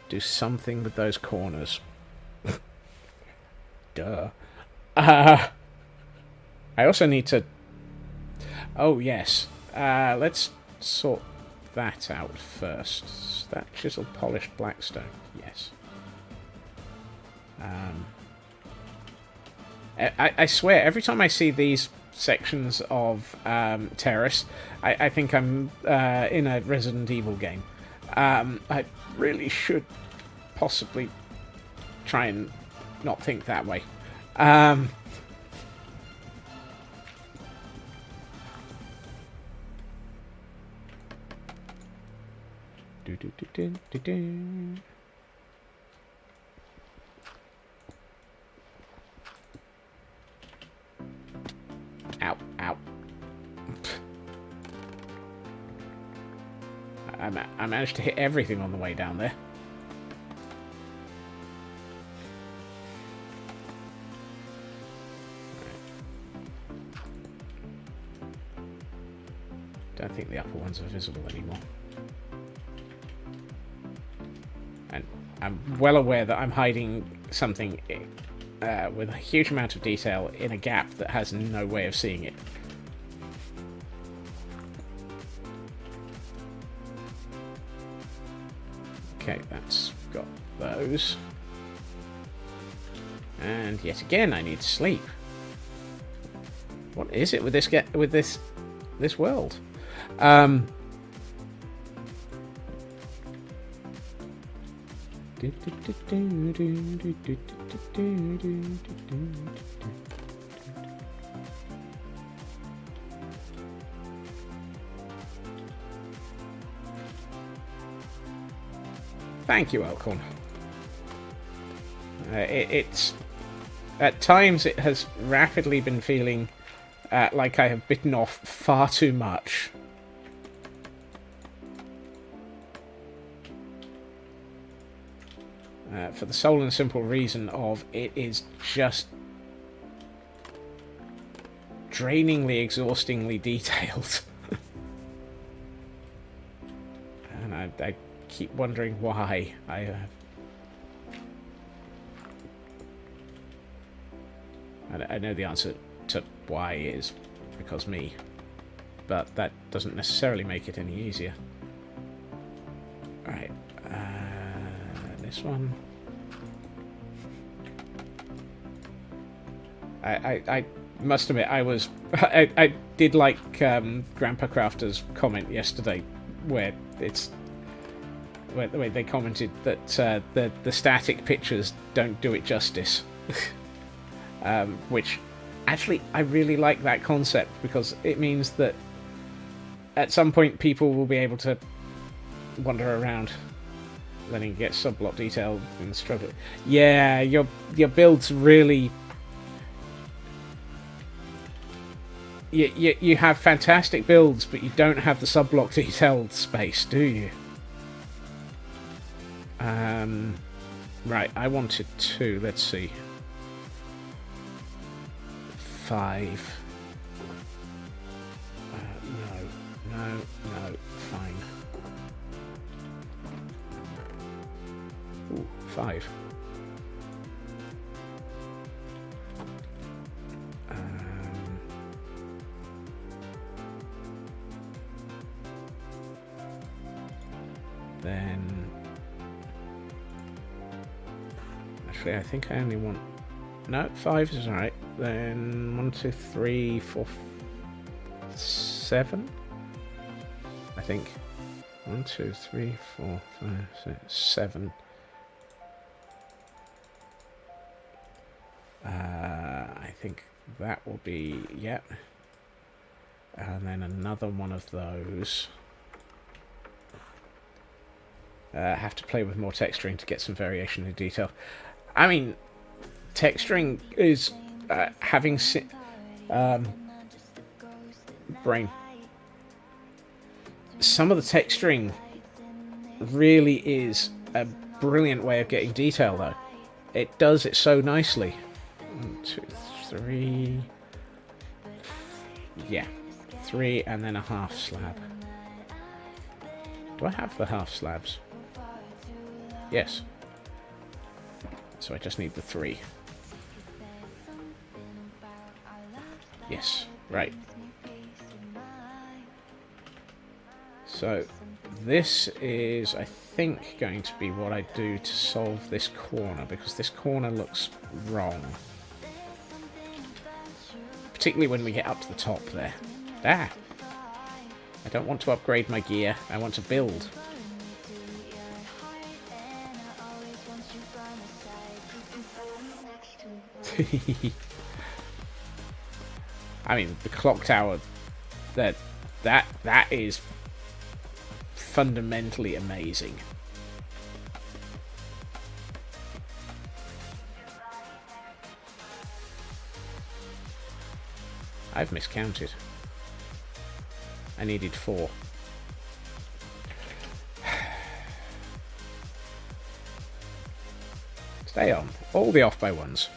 do something with those corners. Duh. I also need to... Oh, yes. Let's sort that out first. Is that chiseled polished blackstone? Yes. I swear, every time I see these sections of terrace. I think I'm in a Resident Evil game. I really should possibly try and not think that way. Ow, ow. I managed to hit everything on the way down there. Don't think the upper ones are visible anymore. And I'm well aware that I'm hiding something with a huge amount of detail in a gap that has no way of seeing it. Okay, that's got those. And yet again, I need to sleep. What is it with this world? Thank you, Elkhorn. It's at times it has rapidly been feeling like I have bitten off far too much. For the sole and simple reason of it is just drainingly, exhaustingly detailed. And I keep wondering why. I know the answer to why is because me, but that doesn't necessarily make it any easier. Alright, this one. I must admit, I did like Grandpa Crafter's comment yesterday, where they commented that the static pictures don't do it justice, which actually I really like that concept, because it means that at some point people will be able to wander around, letting it get subblock detail and struggle. Yeah, your builds really. You have fantastic builds, but you don't have the subblock detailed space, do you? Right, I wanted 2. Let's see. 5. No, fine. Ooh, 5. Then actually I think I only want 5 is alright. Then 1, 2, 3, 4, 7 I think. 1, 2, 3, 4, 5, 6, 7. I think that will be, yep. And then another one of those. Have to play with more texturing to get some variation in detail. I mean, texturing is having brain. Some of the texturing really is a brilliant way of getting detail, though. It does it so nicely. 1, 2, 3. Yeah, 3 and then a half slab. Do I have the half slabs? Yes. So I just need the 3. Yes, right. So this is, I think, going to be what I do to solve this corner, because this corner looks wrong. particularly when we get up to the top there. Ah! I don't want to upgrade my gear, I want to build. I mean, the clock tower, that is fundamentally amazing. I've miscounted. I needed 4. Stay on. All the off by ones.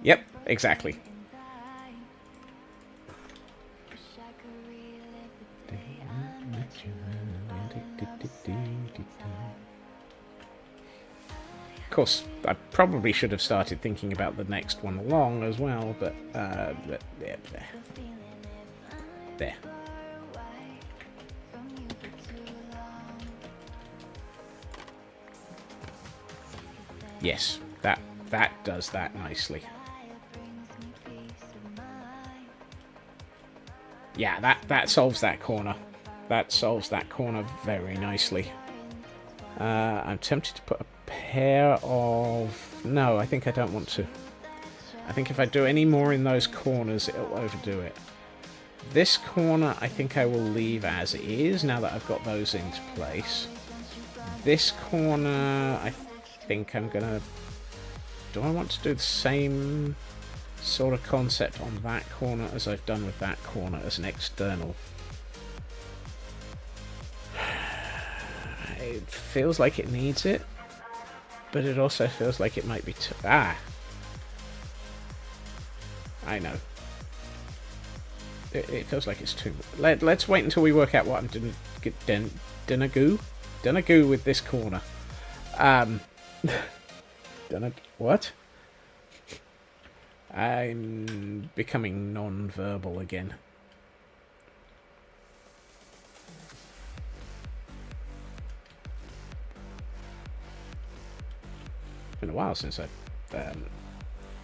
Yep, exactly. Of course, I probably should have started thinking about the next one along as well, but there. Yes, that does that nicely. Yeah, that solves that corner. That solves that corner very nicely. I'm tempted to put a pair of... No, I think I don't want to. I think if I do any more in those corners, it'll overdo it. This corner, I think I will leave as is, now that I've got those into place. This corner, I think I'm gonna... Do I want to do the same sort of concept on that corner as I've done with that corner as an external? It feels like it needs it, but it also feels like it might be I know. It feels like it's too... Let's wait until we work out what I'm gonna do with this corner. What? I'm becoming non-verbal again. It's been a while since I've...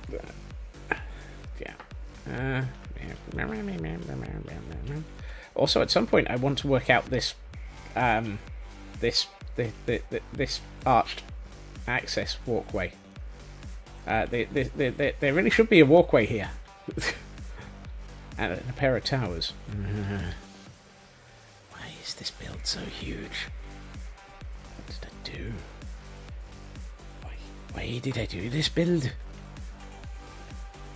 yeah. Also, at some point, I want to work out this... this arched access walkway. There really should be a walkway here. And a pair of towers. Why is this build so huge? What did I do? Why did I do this build?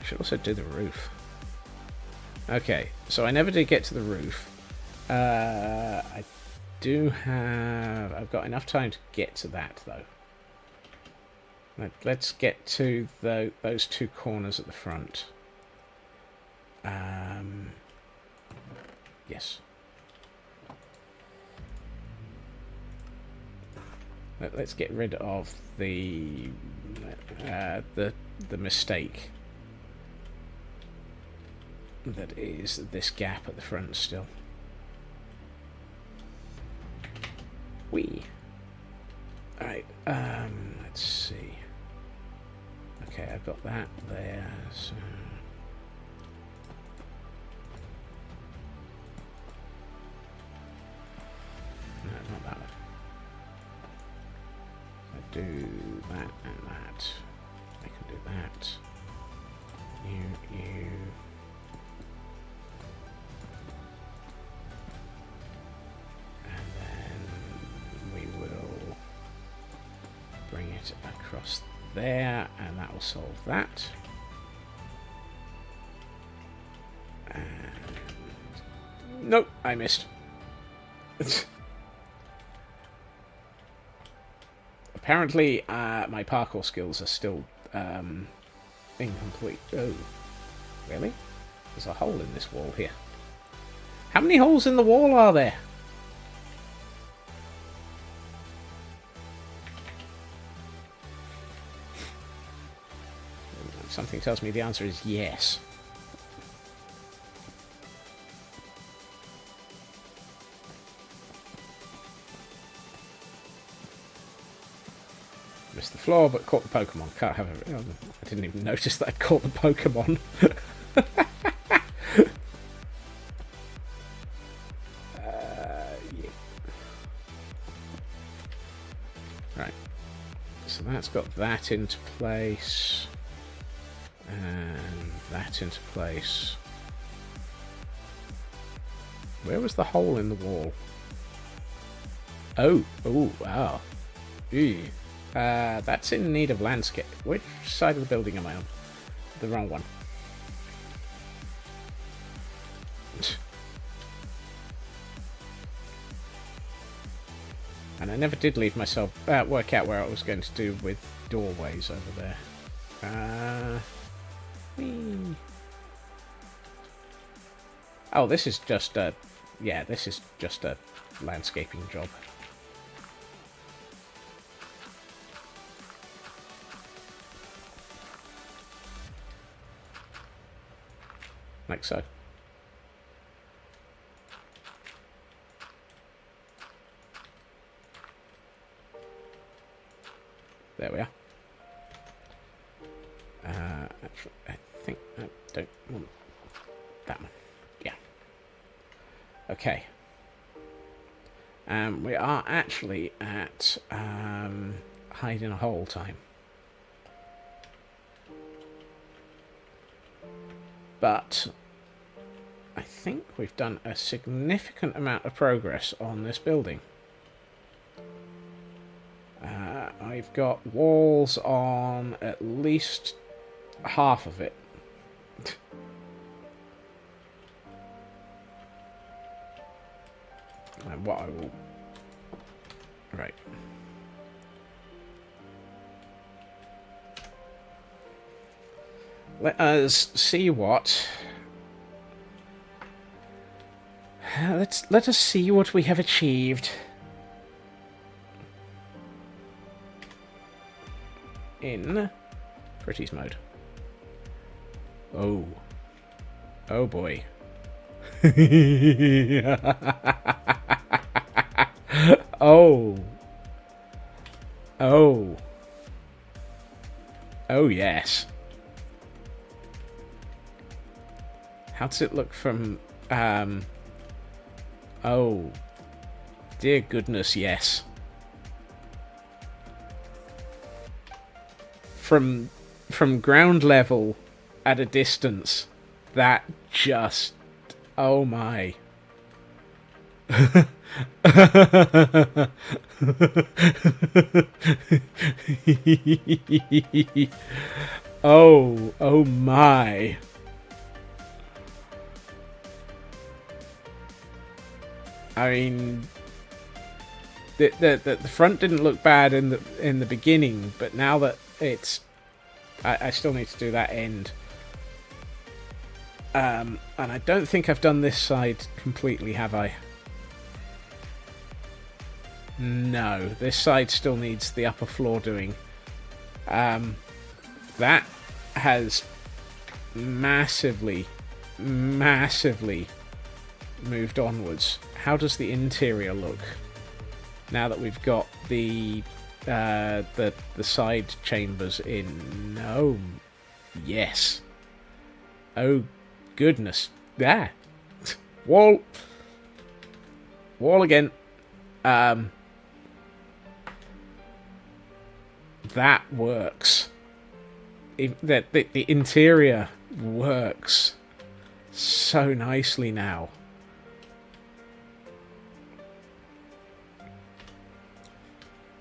I should also do the roof. Okay, so I never did get to the roof. I do have... I've got enough time to get to that, though. Let's get to those two corners at the front. Yes. Let's get rid of the mistake that is this gap at the front still. Alright, let's see. Okay, I've got that there, so... No, not that one. I do that and that. I can do that. You. And then we will bring it across there, and that will solve that. And... Nope, I missed. Apparently, my parkour skills are still incomplete. Oh, really? There's a hole in this wall here. How many holes in the wall are there? Something tells me the answer is yes. missed the floor, but caught the Pokemon. Can't have it. I didn't even notice that I'd caught the Pokemon. Yeah. Right. So that's got that into place. And that into place. Where was the hole in the wall? Oh, wow. Ew. That's in need of landscape. Which side of the building am I on? The wrong one. And I never did leave myself work out where I was going to do with doorways over there. Whee. Oh, this is just a... Yeah, this is just a landscaping job. Like so. There we are. Actually, I think I don't want that one. Yeah. Okay. We are actually at hide in a hole time. But I think we've done a significant amount of progress on this building. I've got walls on at least half of it. And what I will... Right. Let us see what... Let us see what we have achieved. In Pretty's mode. Oh. Oh boy. Oh. Oh. Oh yes. How does it look from oh. Dear goodness, yes. From ground level at a distance, that just... Oh my. Oh my. I mean, the front didn't look bad in the beginning, but now that it's... I still need to do that end. And I don't think I've done this side completely, have I? No, this side still needs the upper floor doing. That has massively moved onwards. How does the interior look now that we've got the side chambers in? Oh, yes. Oh, goodness. There. Wall again. That works. The interior works so nicely now.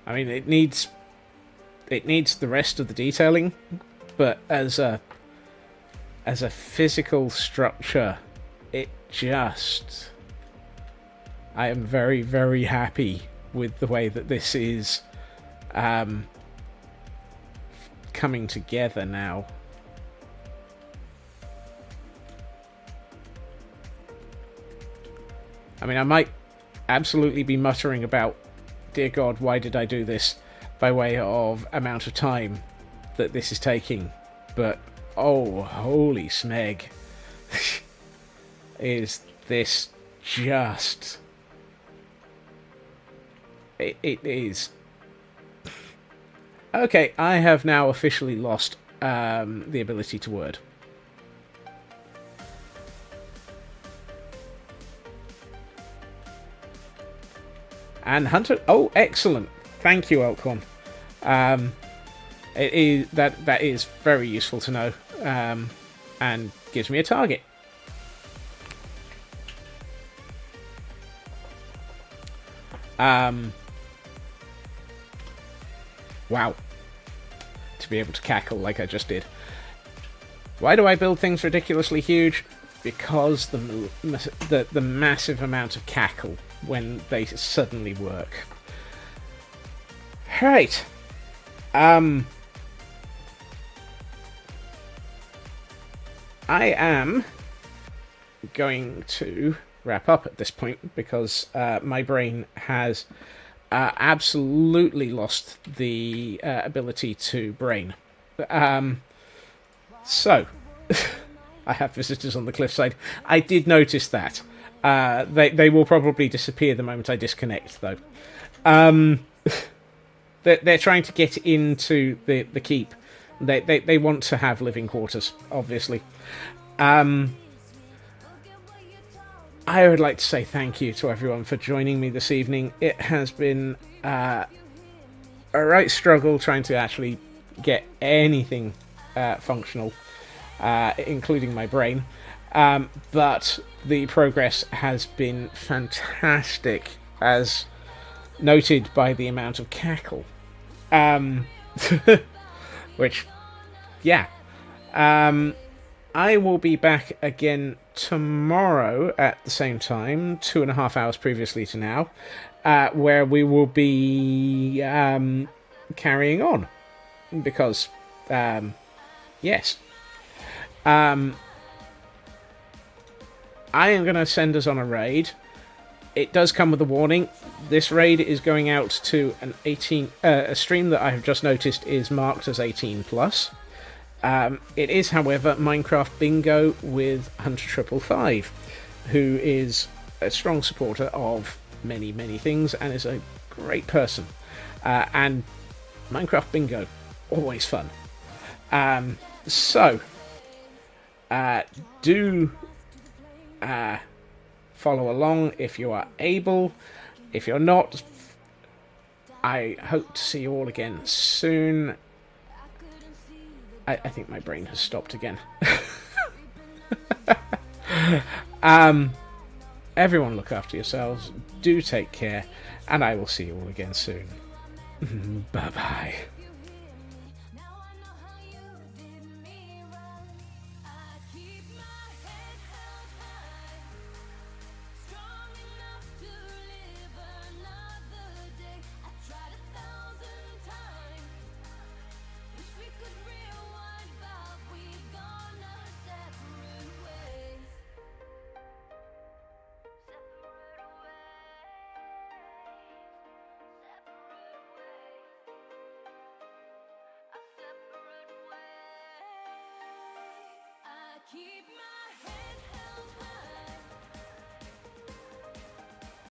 I mean, it needs the rest of the detailing, but as a physical structure, it just... I am very, very happy with the way that this is coming together now. I mean, I might absolutely be muttering about, dear God, why did I do this, by way of amount of time that this is taking, but oh, holy smeg. Is this just... It is... Okay, I have now officially lost the ability to word. And Hunter... Oh, excellent. Thank you, Elkhorn. It is that is very useful to know, and gives me a target. Wow. To be able to cackle like I just did. Why do I build things ridiculously huge? Because the massive amount of cackle when they suddenly work. Right. I am going to wrap up at this point because my brain has absolutely lost the ability to brain. So, I have visitors on the cliffside. I did notice that. They will probably disappear the moment I disconnect, though. They're trying to get into the keep. They want to have living quarters, obviously. I would like to say thank you to everyone for joining me this evening. It has been a right struggle trying to actually get anything functional, including my brain. But the progress has been fantastic, as noted by the amount of cackle. Which, yeah. I will be back again tomorrow at the same time, 2.5 hours previously to now, where we will be carrying on. Because, yes. I am going to send us on a raid. It does come with a warning. This raid is going out to an 18... a stream that I have just noticed is marked as 18+. It is, however, Minecraft Bingo with Hunter555, who is a strong supporter of many, many things and is a great person. And Minecraft Bingo, always fun. So, do follow along if you are able. If you're not, I hope to see you all again soon. I think my brain has stopped again. Everyone look after yourselves. Do take care. And I will see you all again soon. Bye-bye.